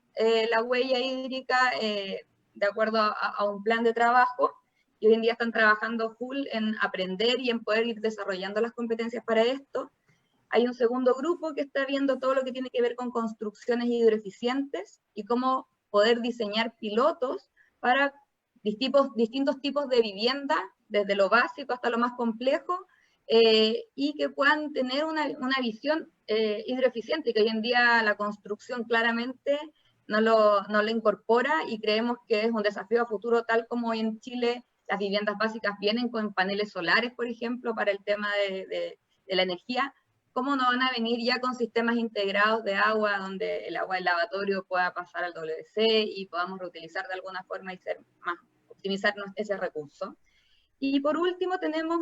la huella hídrica de acuerdo a un plan de trabajo, y hoy en día están trabajando full en aprender y en poder ir desarrollando las competencias para esto. Hay un segundo grupo que está viendo todo lo que tiene que ver con construcciones hidroeficientes y cómo poder diseñar pilotos para distintos tipos de vivienda, desde lo básico hasta lo más complejo, y que puedan tener una visión hidroeficiente, que hoy en día la construcción claramente no lo incorpora, y creemos que es un desafío a futuro, tal como hoy en Chile las viviendas básicas vienen con paneles solares, por ejemplo, para el tema de la energía. ¿Cómo no van a venir ya con sistemas integrados de agua, donde el agua del lavatorio pueda pasar al WC y podamos reutilizar de alguna forma y optimizar ese recurso? Y por último tenemos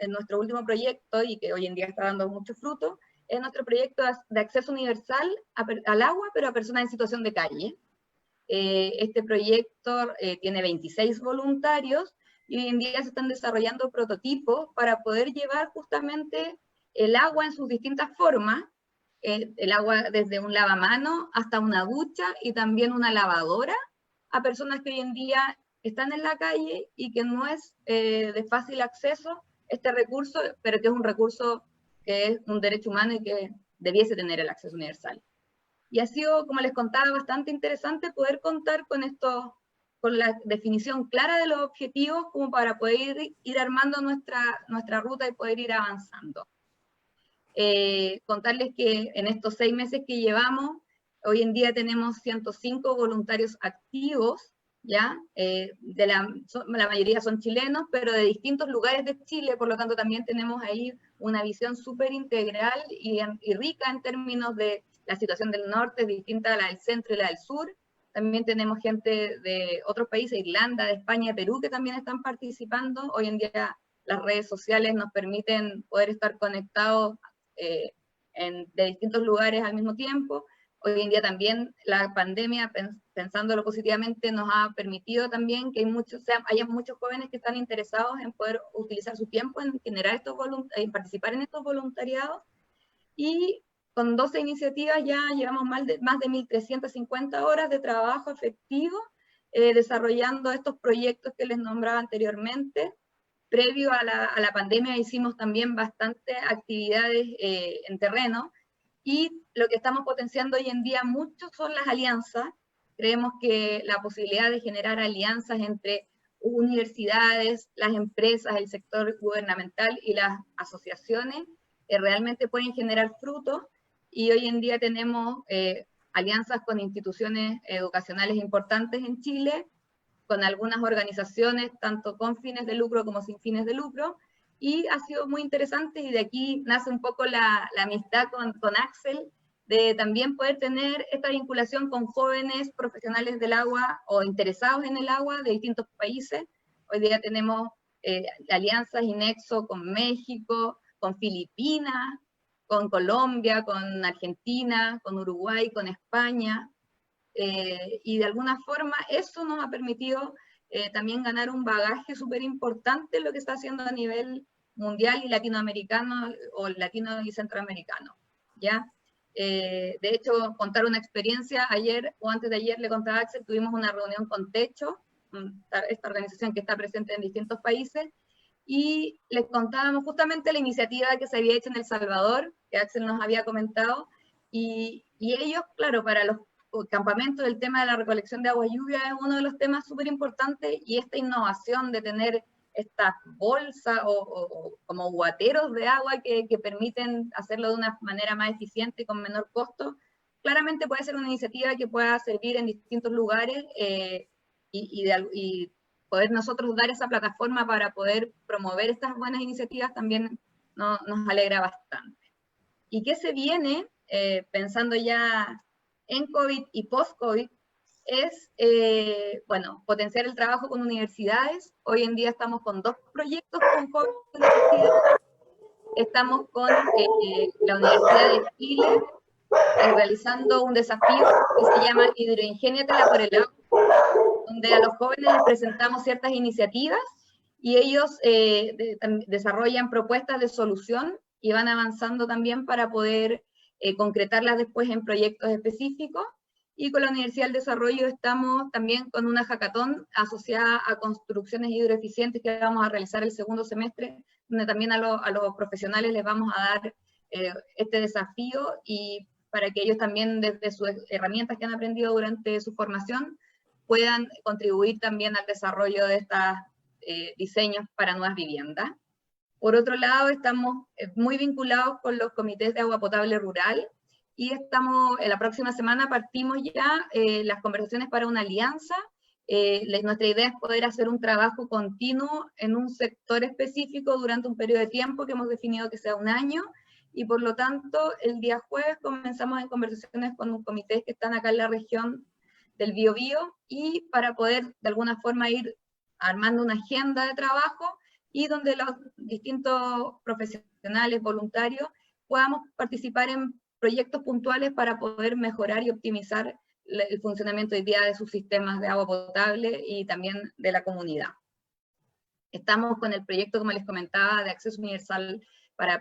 nuestro último proyecto, y que hoy en día está dando mucho fruto, es nuestro proyecto de acceso universal al agua, pero a personas en situación de calle. Este proyecto tiene 26 voluntarios y hoy en día se están desarrollando prototipos para poder llevar justamente el agua en sus distintas formas, el agua desde un lavamanos hasta una ducha y también una lavadora, a personas que hoy en día están en la calle y que no es de fácil acceso este recurso, pero que es un recurso que es un derecho humano y que debiese tener el acceso universal. Y ha sido, como les contaba, bastante interesante poder contar con esto, con la definición clara de los objetivos, como para poder ir armando nuestra ruta y poder ir avanzando. Contarles que en estos 6 meses que llevamos, hoy en día tenemos 105 voluntarios activos, ¿ya? La mayoría son chilenos, pero de distintos lugares de Chile, por lo tanto también tenemos ahí una visión súper integral y rica en términos de la situación del norte, distinta a la del centro y la del sur. También tenemos gente de otros países, Irlanda, de España, Perú, que también están participando. Hoy en día las redes sociales nos permiten poder estar conectados de distintos lugares al mismo tiempo. Hoy en día también la pandemia, pensándolo positivamente, nos ha permitido también que haya muchos jóvenes que están interesados en poder utilizar su tiempo en generar en participar en estos voluntariados. Y con 12 iniciativas ya llevamos más de 1.350 horas de trabajo efectivo desarrollando estos proyectos que les nombraba anteriormente. Previo a la pandemia hicimos también bastantes actividades en terreno, y lo que estamos potenciando hoy en día mucho son las alianzas. Creemos que la posibilidad de generar alianzas entre universidades, las empresas, el sector gubernamental y las asociaciones realmente pueden generar frutos, y hoy en día tenemos alianzas con instituciones educacionales importantes en Chile, con algunas organizaciones, tanto con fines de lucro como sin fines de lucro, y ha sido muy interesante, y de aquí nace un poco la amistad con Axel, de también poder tener esta vinculación con jóvenes profesionales del agua o interesados en el agua de distintos países. Hoy día tenemos alianzas y nexo con México, con Filipinas, con Colombia, con Argentina, con Uruguay, con España, y de alguna forma eso nos ha permitido también ganar un bagaje súper importante en lo que está haciendo a nivel mundial y latinoamericano, o latino y centroamericano, ¿ya? De hecho, contar una experiencia, ayer o antes de ayer le contaba a Axel, tuvimos una reunión con Techo, esta organización que está presente en distintos países, y les contábamos justamente la iniciativa que se había hecho en El Salvador, que Axel nos había comentado, y ellos, claro, para los campamentos, el tema de la recolección de agua lluvia es uno de los temas súper importantes, y esta innovación de tener estas bolsas o como guateros de agua que permiten hacerlo de una manera más eficiente y con menor costo, claramente puede ser una iniciativa que pueda servir en distintos lugares, y poder nosotros dar esa plataforma para poder promover estas buenas iniciativas también nos alegra bastante. ¿Y qué se viene? Pensando ya en COVID y post-COVID, es, bueno, potenciar el trabajo con universidades. Hoy en día estamos con 2 proyectos con jóvenes de universidades. Estamos con la Universidad de Chile realizando un desafío que se llama Hidroingéniatela por el agua, donde a los jóvenes les presentamos ciertas iniciativas y ellos desarrollan propuestas de solución y van avanzando también para poder concretarlas después en proyectos específicos. Y con la Universidad del Desarrollo estamos también con una hackathon asociada a construcciones hidroeficientes que vamos a realizar el segundo semestre, donde también a los profesionales les vamos a dar este desafío, y para que ellos también desde sus herramientas que han aprendido durante su formación puedan contribuir también al desarrollo de estos diseños para nuevas viviendas. Por otro lado, estamos muy vinculados con los comités de agua potable rural, y estamos, en la próxima semana partimos ya las conversaciones para una alianza. Nuestra idea es poder hacer un trabajo continuo en un sector específico durante un periodo de tiempo que hemos definido que sea 1 año, y por lo tanto el día jueves comenzamos en conversaciones con un comité que están acá en la región del Biobío, y para poder de alguna forma ir armando una agenda de trabajo, y donde los distintos profesionales voluntarios podamos participar en proyectos puntuales para poder mejorar y optimizar el funcionamiento hoy día de sus sistemas de agua potable y también de la comunidad. Estamos con el proyecto, como les comentaba, de acceso universal para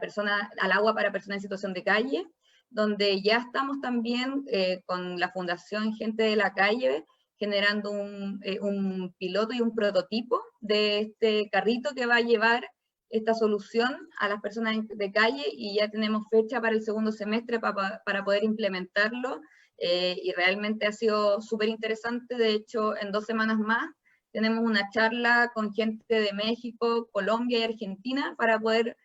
al agua para personas en situación de calle, donde ya estamos también con la Fundación Gente de la Calle, generando un piloto y un prototipo de este carrito que va a llevar esta solución a las personas de calle, y ya tenemos fecha para el segundo semestre para poder implementarlo, y realmente ha sido súper interesante. De hecho, en 2 semanas más tenemos una charla con gente de México, Colombia y Argentina para poder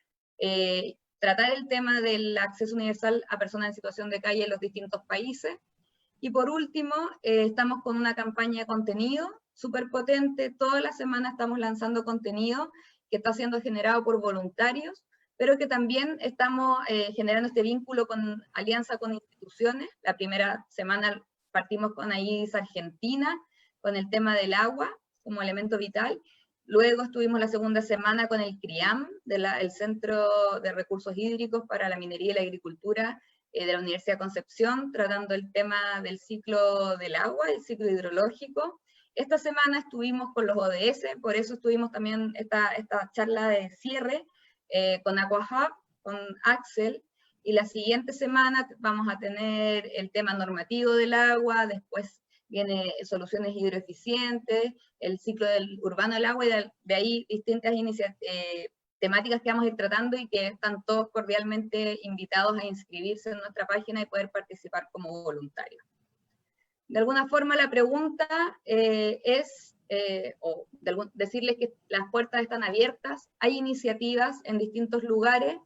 tratar el tema del acceso universal a personas en situación de calle en los distintos países. Y por último, estamos con una campaña de contenido súper potente. Toda la semana estamos lanzando contenido que está siendo generado por voluntarios, pero que también estamos generando este vínculo con alianza con instituciones. La primera semana partimos con AIDIS Argentina, con el tema del agua como elemento vital. Luego estuvimos la segunda semana con el CRIAM, el Centro de Recursos Hídricos para la Minería y la Agricultura de la Universidad de Concepción, tratando el tema del ciclo del agua, el ciclo hidrológico. Esta semana estuvimos con los ODS, por eso estuvimos también esta charla de cierre con AquaHub, con Axel, y la siguiente semana vamos a tener el tema normativo del agua, después viene soluciones hidroeficientes, el ciclo urbano del agua, y de ahí distintas temáticas que vamos a ir tratando, y que están todos cordialmente invitados a inscribirse en nuestra página y poder participar como voluntarios. De alguna forma la pregunta es, decirles que las puertas están abiertas, hay iniciativas en distintos lugares,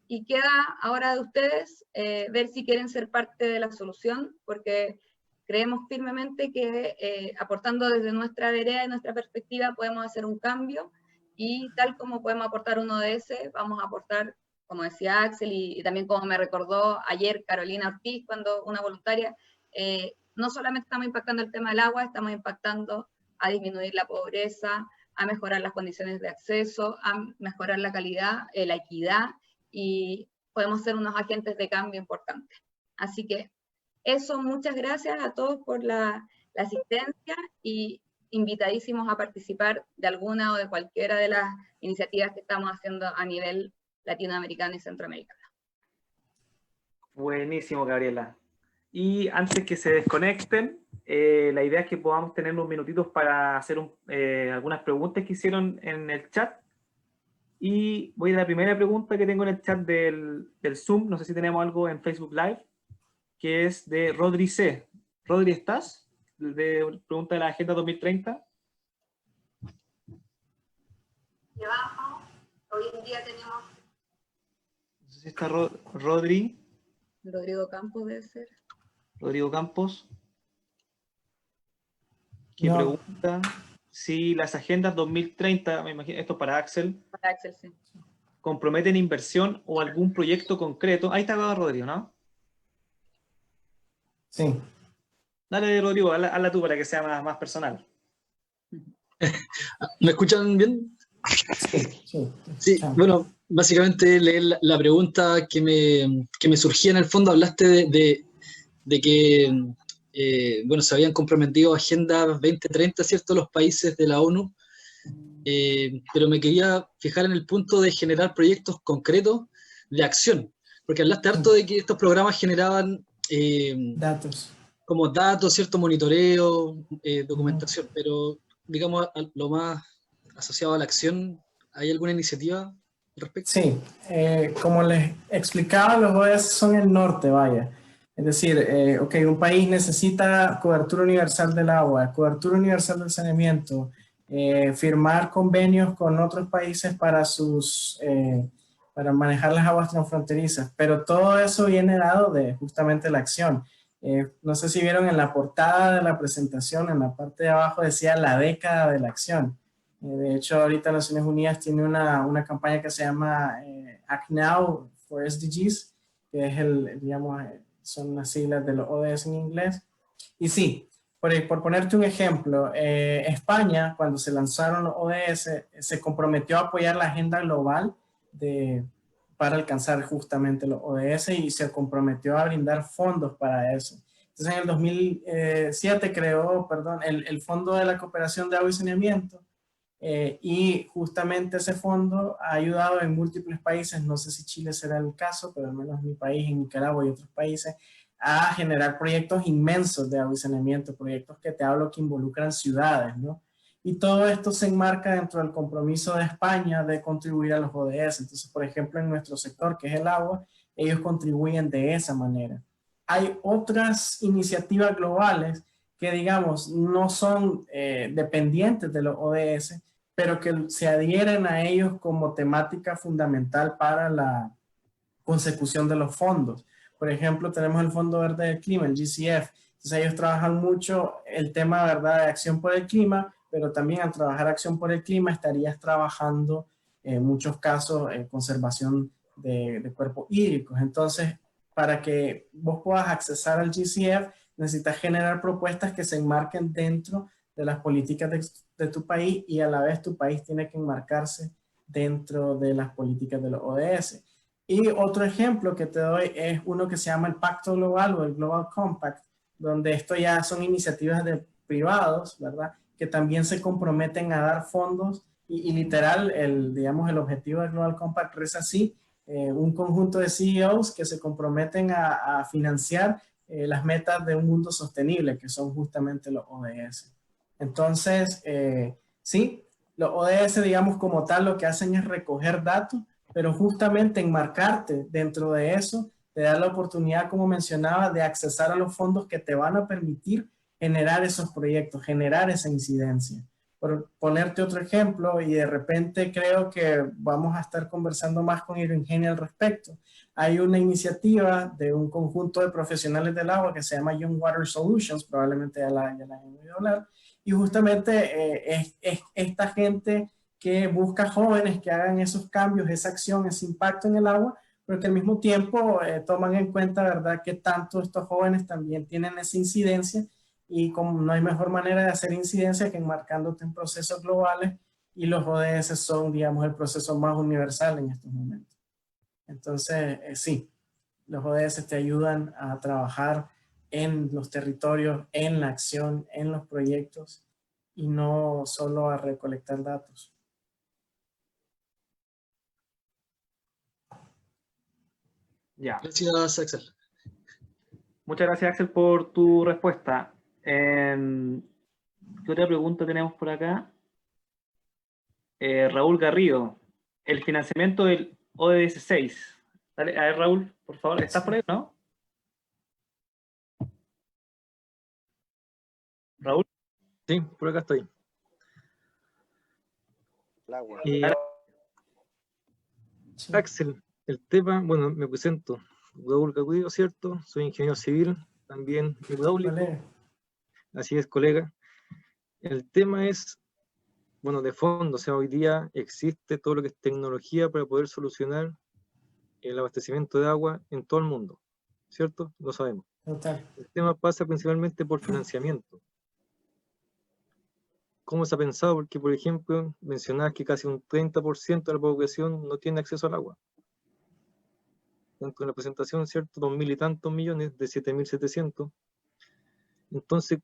y queda ahora de ustedes ver si quieren ser parte de la solución, porque creemos firmemente que aportando desde nuestra vereda y nuestra perspectiva podemos hacer un cambio, y tal como podemos aportar un ODS, vamos a aportar, como decía Axel, y también como me recordó ayer Carolina Ortiz, cuando una voluntaria, no solamente estamos impactando el tema del agua, estamos impactando a disminuir la pobreza, a mejorar las condiciones de acceso, a mejorar la calidad, la equidad, y podemos ser unos agentes de cambio importantes. Así que eso, muchas gracias a todos por la asistencia, y invitadísimos a participar de alguna o de cualquiera de las iniciativas que estamos haciendo a nivel latinoamericano y centroamericano. Buenísimo, Gabriela. Y antes que se desconecten, la idea es que podamos tener unos minutitos para hacer algunas preguntas que hicieron en el chat. Y voy a la primera pregunta que tengo en el chat del Zoom, no sé si tenemos algo en Facebook Live, que es de Rodri C. Rodri, ¿estás? Pregunta de la Agenda 2030. Llevamos, hoy en día tenemos... No sé si está Rodri. Rodrigo Campos debe ser. Rodrigo Campos. ¿Qué No. pregunta? Si las agendas 2030, me imagino, esto para Axel. Para Axel, sí. ¿Comprometen inversión o algún proyecto concreto? Ahí está Rodrigo, ¿no? Sí. Dale, Rodrigo, hazla tú para que sea más personal. ¿Me escuchan bien? Sí. Sí, bueno, básicamente leer la pregunta que me surgía en el fondo. Hablaste de que bueno, se habían comprometido Agenda 2030, ¿cierto?, los países de la ONU, pero me quería fijar en el punto de generar proyectos concretos de acción, porque hablaste harto de que estos programas generaban datos, cierto monitoreo, documentación, pero digamos lo más asociado a la acción, ¿hay alguna iniciativa al respecto? Sí, como les explicaba, los ODS son el norte, vaya. Es decir, un país necesita cobertura universal del agua, cobertura universal del saneamiento, firmar convenios con otros países para manejar las aguas transfronterizas, pero todo eso viene dado de justamente la acción. No sé si vieron en la portada de la presentación, en la parte de abajo decía la década de la acción. De hecho, ahorita Naciones Unidas tiene una campaña que se llama Act Now for SDGs, que es son las siglas de los ODS en inglés. Y sí, por ponerte un ejemplo, España, cuando se lanzaron los ODS, se comprometió a apoyar la agenda global para alcanzar justamente los ODS y se comprometió a brindar fondos para eso. Entonces en el 2007 creó, el Fondo de la Cooperación de Agua y Saneamiento, y justamente ese fondo ha ayudado en múltiples países, no sé si Chile será el caso, pero al menos en mi país, en Nicaragua y otros países, a generar proyectos inmensos de agua y saneamiento, proyectos que te hablo que involucran ciudades, ¿no? Y todo esto se enmarca dentro del compromiso de España de contribuir a los ODS. Entonces, por ejemplo, en nuestro sector, que es el agua, ellos contribuyen de esa manera. Hay otras iniciativas globales que, digamos, no son dependientes de los ODS, pero que se adhieren a ellos como temática fundamental para la consecución de los fondos. Por ejemplo, tenemos el Fondo Verde del Clima, el GCF. Entonces ellos trabajan mucho el tema, ¿verdad?, de acción por el clima, pero también al trabajar acción por el clima estarías trabajando en muchos casos conservación de cuerpos hídricos. Entonces, para que vos puedas accesar al GCF, necesitas generar propuestas que se enmarquen dentro de las políticas de tu país, y a la vez tu país tiene que enmarcarse dentro de las políticas de los ODS. Y otro ejemplo que te doy es uno que se llama el Pacto Global o el Global Compact, donde esto ya son iniciativas de privados, ¿verdad?, que también se comprometen a dar fondos y literal, digamos, el objetivo del Global Compact es así, un conjunto de CEOs que se comprometen a financiar las metas de un mundo sostenible, que son justamente los ODS. Entonces, sí, los ODS, digamos, como tal, lo que hacen es recoger datos, pero justamente enmarcarte dentro de eso, te da la oportunidad, como mencionaba, de accesar a los fondos que te van a permitir generar esos proyectos, generar esa incidencia. Por ponerte otro ejemplo, y de repente creo que vamos a estar conversando más con Hidroingenia al respecto, hay una iniciativa de un conjunto de profesionales del agua que se llama Young Water Solutions, probablemente ya la hayan oído hablar, y justamente es esta gente que busca jóvenes que hagan esos cambios, esa acción, ese impacto en el agua, pero que al mismo tiempo toman en cuenta, ¿verdad?, que tanto estos jóvenes también tienen esa incidencia, y como no hay mejor manera de hacer incidencia que enmarcándote en procesos globales, y los ODS son, digamos, el proceso más universal en estos momentos. Entonces, sí, los ODS te ayudan a trabajar en los territorios, en la acción, en los proyectos, y no solo a recolectar datos. Ya. Gracias, Axel. Muchas gracias, Axel, por tu respuesta. ¿Qué otra pregunta tenemos por acá? Raúl Garrido, el financiamiento del ODS 6. Dale, a ver, Raúl, por favor, ¿estás por ahí, no? Raúl. Sí, por acá estoy. Axel, el tema, bueno, me presento. Raúl Garrido, ¿cierto? Soy ingeniero civil, también hidráulico. Vale. Así es, colega. El tema es, bueno, de fondo, o sea, hoy día existe todo lo que es tecnología para poder solucionar el abastecimiento de agua en todo el mundo, ¿cierto? Lo sabemos. Total. El tema pasa principalmente por financiamiento. ¿Cómo se ha pensado? Porque, por ejemplo, mencionabas que casi un 30% de la población no tiene acceso al agua. Tanto en la presentación, ¿cierto? 2.000 y tantos millones de 7.700. Entonces,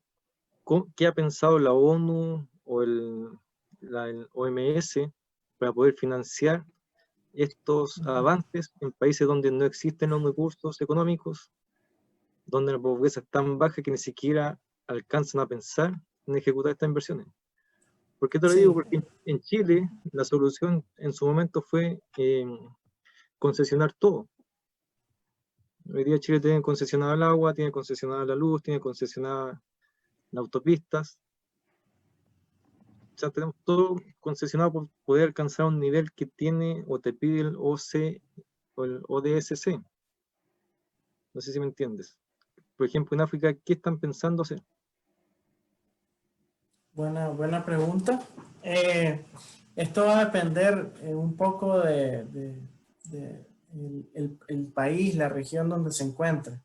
¿qué ha pensado la ONU o el OMS para poder financiar estos avances en países donde no existen los recursos económicos, donde la pobreza es tan baja que ni siquiera alcanzan a pensar en ejecutar estas inversiones? ¿Por qué te lo digo? Porque en Chile la solución en su momento fue concesionar todo. Hoy día Chile tiene concesionada el agua, tiene concesionada la luz, tiene concesionada las autopistas. O sea, tenemos todo concesionado por poder alcanzar un nivel que tiene o te pide el OC o el ODSC. No sé si me entiendes. Por ejemplo, en África, ¿qué están pensando hacer? Buena pregunta. Esto va a depender un poco de el país, la región donde se encuentre.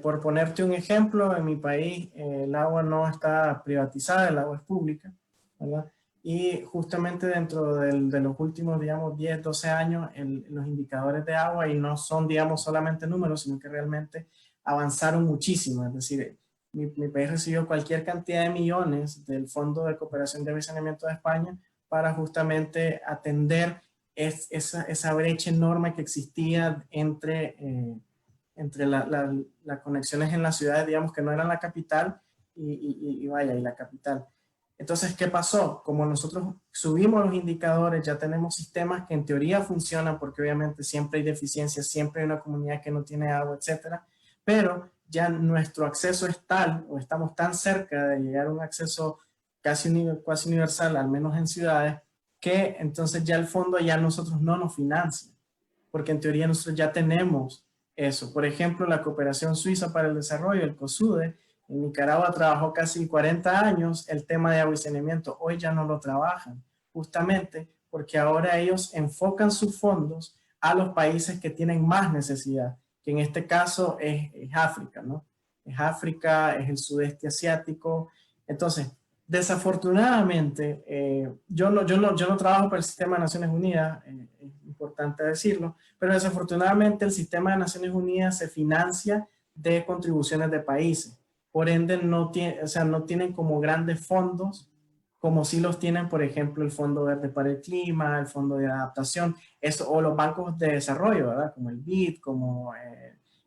Por ponerte un ejemplo, en mi país el agua no está privatizada, el agua es pública, ¿verdad? y justamente dentro de los últimos, digamos, 10, 12 años, los indicadores de agua, y no son, digamos, solamente números, sino que realmente avanzaron muchísimo. Es decir, mi país recibió cualquier cantidad de millones del Fondo de Cooperación de Agua y Saneamiento de España para justamente atender esa brecha enorme que existía entre las conexiones en las ciudades, digamos, que no eran la capital, y la capital. Entonces, ¿qué pasó? Como nosotros subimos los indicadores, ya tenemos sistemas que en teoría funcionan, porque obviamente siempre hay deficiencias, siempre hay una comunidad que no tiene agua, etcétera, pero ya nuestro acceso es tal, o estamos tan cerca de llegar a un acceso casi universal, al menos en ciudades, que entonces ya el fondo ya nosotros no nos financia, porque en teoría nosotros ya tenemos eso. Por ejemplo, la Cooperación Suiza para el Desarrollo, el COSUDE, en Nicaragua trabajó casi 40 años el tema de agua y saneamiento. Hoy ya no lo trabajan, justamente porque ahora ellos enfocan sus fondos a los países que tienen más necesidad, que en este caso es África, ¿no? Es África, es el sudeste asiático. Entonces, desafortunadamente, yo no trabajo para el sistema de Naciones Unidas, es importante decirlo, pero desafortunadamente el sistema de Naciones Unidas se financia de contribuciones de países. Por ende, no tienen como grandes fondos, como sí los tienen, por ejemplo, el Fondo Verde para el Clima, el Fondo de Adaptación, o los bancos de desarrollo, ¿verdad? Como el BID, como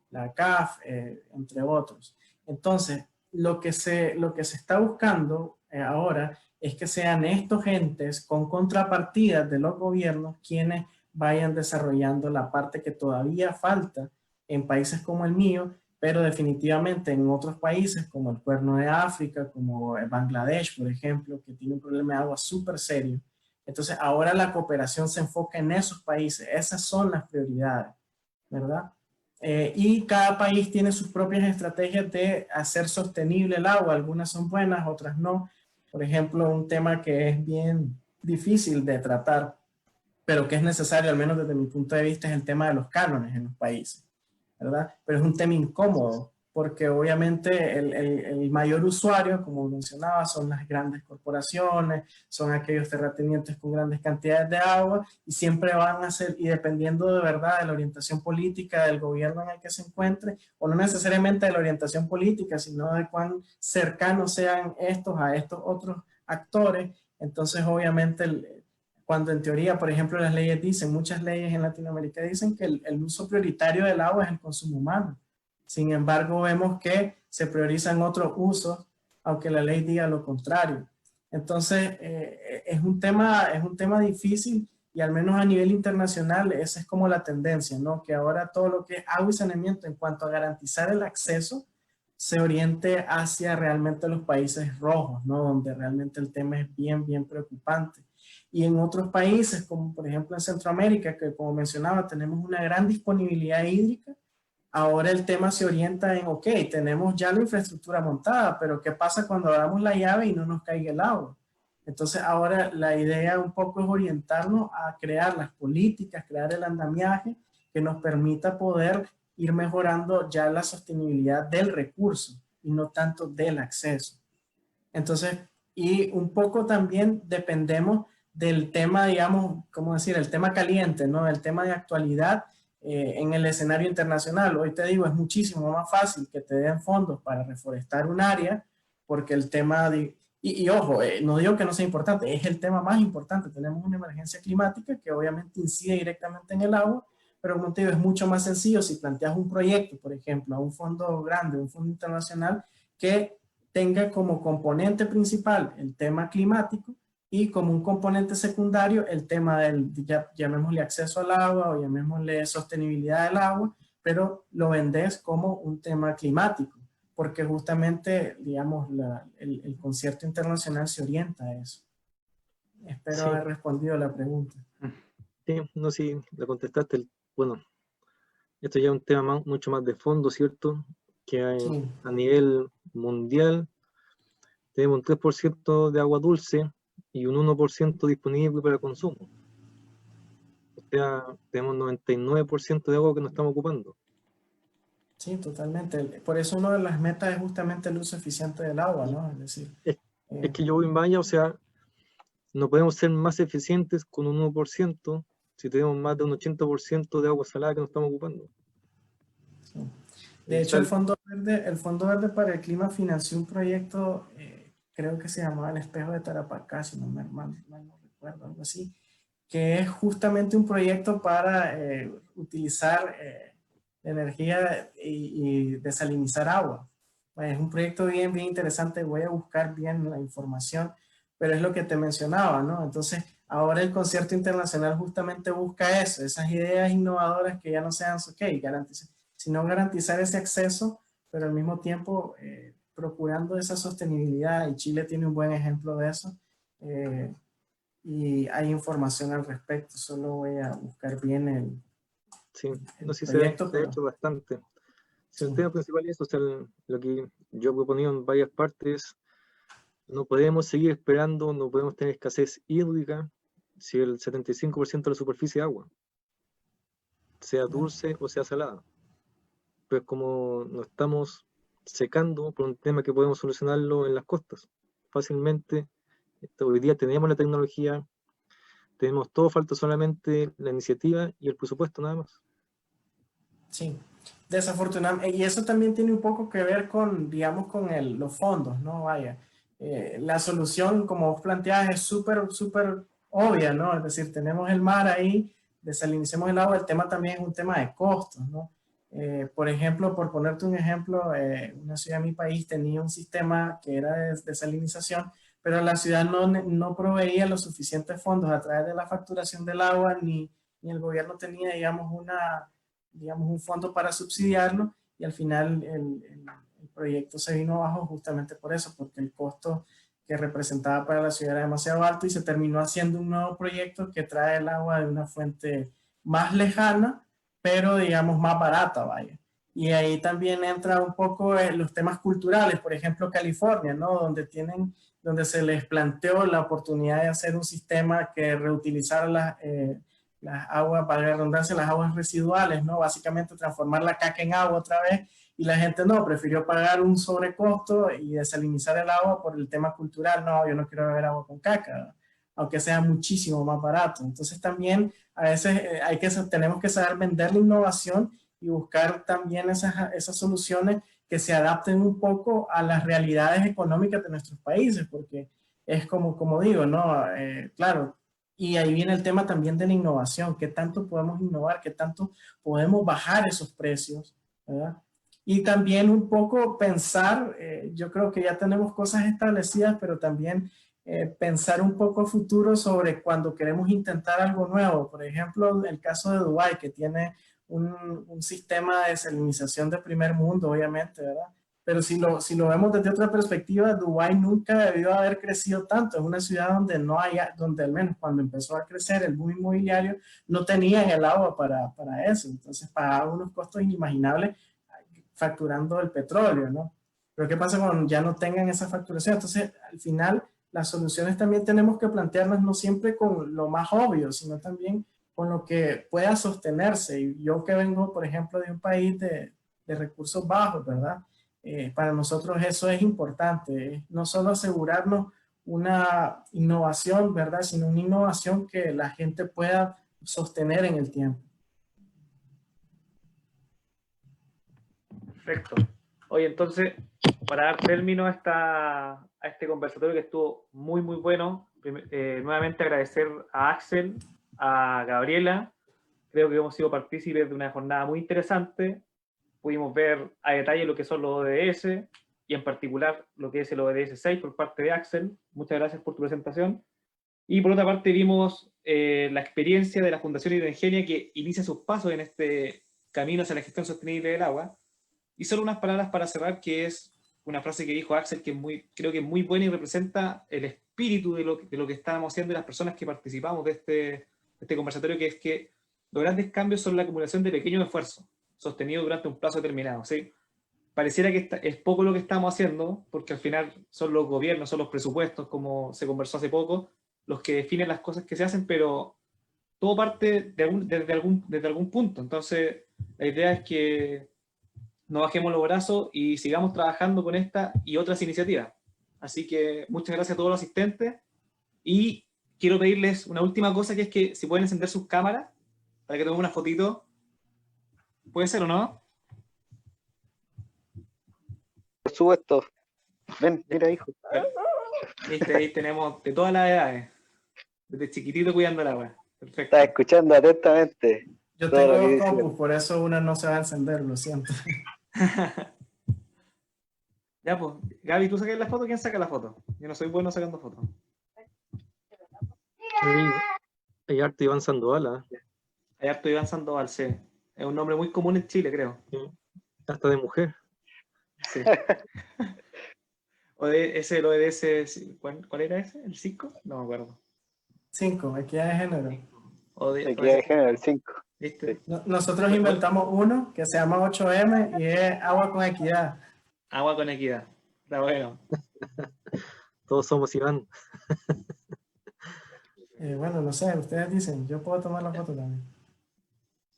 la CAF, entre otros. Entonces, lo que se está buscando ahora es que sean estos entes con contrapartidas de los gobiernos quienes vayan desarrollando la parte que todavía falta en países como el mío, pero definitivamente en otros países como el Cuerno de África, como Bangladesh, por ejemplo, que tiene un problema de agua súper serio. Entonces ahora la cooperación se enfoca en esos países, esas son las prioridades, ¿verdad? Y cada país tiene sus propias estrategias de hacer sostenible el agua, algunas son buenas, otras no. Por ejemplo, un tema que es bien difícil de tratar, pero que es necesario, al menos desde mi punto de vista, es el tema de los cánones en los países, ¿verdad? Pero es un tema incómodo, porque obviamente el mayor usuario, como mencionaba, son las grandes corporaciones, son aquellos terratenientes con grandes cantidades de agua, y siempre van a ser, y dependiendo de verdad de la orientación política del gobierno en el que se encuentre, o no necesariamente de la orientación política, sino de cuán cercanos sean estos a estos otros actores, entonces obviamente cuando en teoría, por ejemplo, las leyes dicen, muchas leyes en Latinoamérica dicen que el uso prioritario del agua es el consumo humano. Sin embargo, vemos que se priorizan otros usos, aunque la ley diga lo contrario. Entonces, es un tema difícil, y al menos a nivel internacional esa es como la tendencia, ¿no? Que ahora todo lo que es agua y saneamiento en cuanto a garantizar el acceso se oriente hacia realmente los países rojos, ¿no? Donde realmente el tema es bien, bien preocupante. Y en otros países, como por ejemplo en Centroamérica, que como mencionaba, tenemos una gran disponibilidad hídrica, ahora el tema se orienta en, ok, tenemos ya la infraestructura montada, pero ¿qué pasa cuando damos la llave y no nos caiga el agua? Entonces ahora la idea un poco es orientarnos a crear las políticas, crear el andamiaje que nos permita poder ir mejorando ya la sostenibilidad del recurso y no tanto del acceso. Entonces, y un poco también dependemos del tema, digamos, ¿cómo decir? El tema caliente, ¿no? El tema de actualidad en el escenario internacional. Hoy te digo, es muchísimo más fácil que te den fondos para reforestar un área, porque el tema de... Y ojo, no digo que no sea importante, es el tema más importante. Tenemos una emergencia climática que obviamente incide directamente en el agua, pero como te digo, es mucho más sencillo si planteas un proyecto, por ejemplo, a un fondo grande, un fondo internacional, que tenga como componente principal el tema climático y como un componente secundario el tema del, llamémosle acceso al agua o llamémosle sostenibilidad del agua, pero lo vendes como un tema climático, porque justamente, digamos, el concierto internacional se orienta a eso. Espero haber respondido a la pregunta. Sí, no, sí, la contestaste. Bueno, esto ya es un tema mucho más de fondo, ¿cierto? Que hay, sí, a nivel mundial tenemos un 3% de agua dulce y un 1% disponible para consumo. O sea, tenemos 99% de agua que no estamos ocupando. Sí, totalmente. Por eso una de las metas es justamente el uso eficiente del agua, ¿no? Es decir... Es que yo voy en Baña, o sea, no podemos ser más eficientes con un 1% si tenemos más de un 80% de agua salada que no estamos ocupando. Sí. De hecho, el Fondo Verde para el Clima financió un proyecto, creo que se llamaba El Espejo de Tarapacá, si no mal no recuerdo, algo así, que es justamente un proyecto para utilizar energía y desalinizar agua. Es un proyecto bien interesante, voy a buscar bien la información, pero es lo que te mencionaba, ¿no? Entonces, ahora el concierto internacional justamente busca eso, esas ideas innovadoras que ya no sean, sino garantizar ese acceso, pero al mismo tiempo procurando esa sostenibilidad, y Chile tiene un buen ejemplo de eso, y hay información al respecto, solo voy a buscar bien el proyecto. Se ha hecho bastante. Sí. El tema principal es, o sea, lo que yo he proponido en varias partes, no podemos seguir esperando, no podemos tener escasez hídrica si el 75% de la superficie es agua, sea dulce o sea salada. Pues como nos estamos secando por un tema que podemos solucionarlo en las costas fácilmente. Hoy día tenemos la tecnología, tenemos todo, falta solamente la iniciativa y el presupuesto, nada más. Sí, desafortunadamente, y eso también tiene un poco que ver con, digamos, con los fondos, ¿no? Vaya, la solución, como vos planteabas, es súper obvia, ¿no? Es decir, tenemos el mar ahí, desalinicemos el agua, el tema también es un tema de costos, ¿no? Por ejemplo, por ponerte un ejemplo, una ciudad de mi país tenía un sistema que era de desalinización, pero la ciudad no proveía los suficientes fondos a través de la facturación del agua, ni el gobierno tenía, digamos, un fondo para subsidiarlo, y al final el proyecto se vino abajo justamente por eso, porque el costo que representaba para la ciudad era demasiado alto, y se terminó haciendo un nuevo proyecto que trae el agua de una fuente más lejana, pero digamos más barata, vaya. Y ahí también entra un poco los temas culturales, por ejemplo California, ¿no? Donde se les planteó la oportunidad de hacer un sistema que reutilizara las aguas, para la redundancia, las aguas residuales, ¿no? Básicamente transformar la caca en agua otra vez, y la gente no, prefirió pagar un sobrecosto y desalinizar el agua por el tema cultural. No, yo no quiero beber agua con caca, aunque sea muchísimo más barato. Entonces también a veces tenemos que saber vender la innovación y buscar también esas soluciones que se adapten un poco a las realidades económicas de nuestros países, porque es como digo, ¿no? Claro, y ahí viene el tema también de la innovación, qué tanto podemos innovar, qué tanto podemos bajar esos precios, ¿verdad? Y también un poco pensar, yo creo que ya tenemos cosas establecidas, pero también pensar un poco a futuro sobre cuando queremos intentar algo nuevo. Por ejemplo, el caso de Dubái, que tiene un sistema de desalinización de primer mundo, obviamente, ¿verdad? Pero si lo vemos desde otra perspectiva, Dubái nunca debió haber crecido tanto. Es una ciudad donde al menos cuando empezó a crecer el boom inmobiliario, no tenían el agua para eso. Entonces pagaban unos costos inimaginables facturando el petróleo, ¿no? Pero ¿qué pasa cuando ya no tengan esa facturación? Entonces, al final, las soluciones también tenemos que plantearlas no siempre con lo más obvio, sino también con lo que pueda sostenerse. Y yo que vengo, por ejemplo, de un país de recursos bajos, ¿verdad? Para nosotros eso es importante, no solo asegurarnos una innovación, ¿verdad? Sino una innovación que la gente pueda sostener en el tiempo. Perfecto. Oye, entonces, para dar término a este conversatorio que estuvo muy bueno, nuevamente agradecer a Axel, a Gabriela. Creo que hemos sido partícipes de una jornada muy interesante. Pudimos ver a detalle lo que son los ODS, y en particular lo que es el ODS 6 por parte de Axel. Muchas gracias por tu presentación. Y por otra parte vimos la experiencia de la Fundación Hidroingenia, que inicia sus pasos en este camino hacia la gestión sostenible del agua. Y solo unas palabras para cerrar, que es una frase que dijo Axel, que creo que es muy buena y representa el espíritu de lo que estábamos haciendo y las personas que participamos de este conversatorio, que es que los grandes cambios son la acumulación de pequeños esfuerzos, sostenidos durante un plazo determinado, ¿sí? Pareciera que es poco lo que estamos haciendo, porque al final son los gobiernos, son los presupuestos, como se conversó hace poco, los que definen las cosas que se hacen, pero todo parte desde algún punto. Entonces, la idea es que no bajemos los brazos y sigamos trabajando con esta y otras iniciativas. Así que muchas gracias a todos los asistentes, y quiero pedirles una última cosa, que es que si pueden encender sus cámaras para que tomemos una fotito. ¿Puede ser o no? Por supuesto. Ven, mira, hijo. Viste, ahí tenemos de todas las edades. Desde chiquitito cuidando el agua. Perfecto. Estás escuchando atentamente. Yo todo tengo lo que dos dice. compus, por eso una no se va a encender, lo siento. Ya, pues. Gaby, ¿tú sacas la foto? ¿Quién saca la foto? Yo no soy bueno sacando fotos. Hay harto Iván Sandoval, ¿ah? Hay harto Iván Sandoval, sí. Es un nombre muy común en Chile, creo. Hasta de mujer. Sí. O de ese, lo de ese, ¿cuál era ese? ¿El 5? No me acuerdo. 5, equidad de género. Equidad de género, el 5. ¿Viste? Nosotros inventamos uno que se llama 8M y es agua con equidad. Agua con equidad. Está bueno. Todos somos Iván. Bueno, no sé, ustedes dicen, yo puedo tomar la foto también.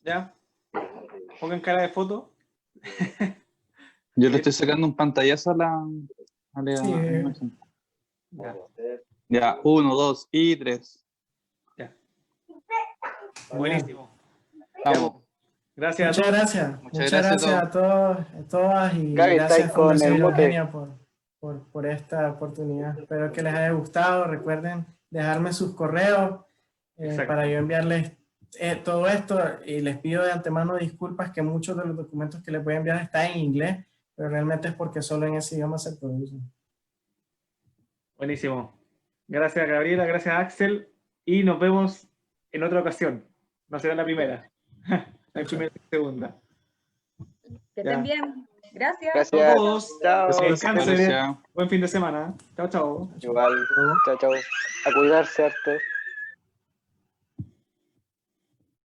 ¿Ya? Pongan cara de foto. Yo le estoy sacando un pantallazo a la Sí. imagen. Ya. Ya, 1, 2 y 3. Ya. Buenísimo. Vamos. Gracias a Muchas todos. gracias. Muchas Muchas gracias gracias a todos, a todas y Gaby, gracias estáis con Fundación el mute. Hidrogenia por esta oportunidad. Espero que les haya gustado. Recuerden dejarme sus correos Exacto. para yo enviarles todo esto y les pido de antemano disculpas que muchos de los documentos que les voy a enviar están en inglés, pero realmente es porque solo en ese idioma se producen. Buenísimo. Gracias, Gabriela. Gracias, Axel. Y nos vemos en otra ocasión. No será la primera. La primera y segunda. Que Ya. estén bien. Gracias. Gracias. A todos. Chao. Descansen. Gracias. Buen fin de semana. Chao, chao. Igual. Chao, chao. A cuidarse harto.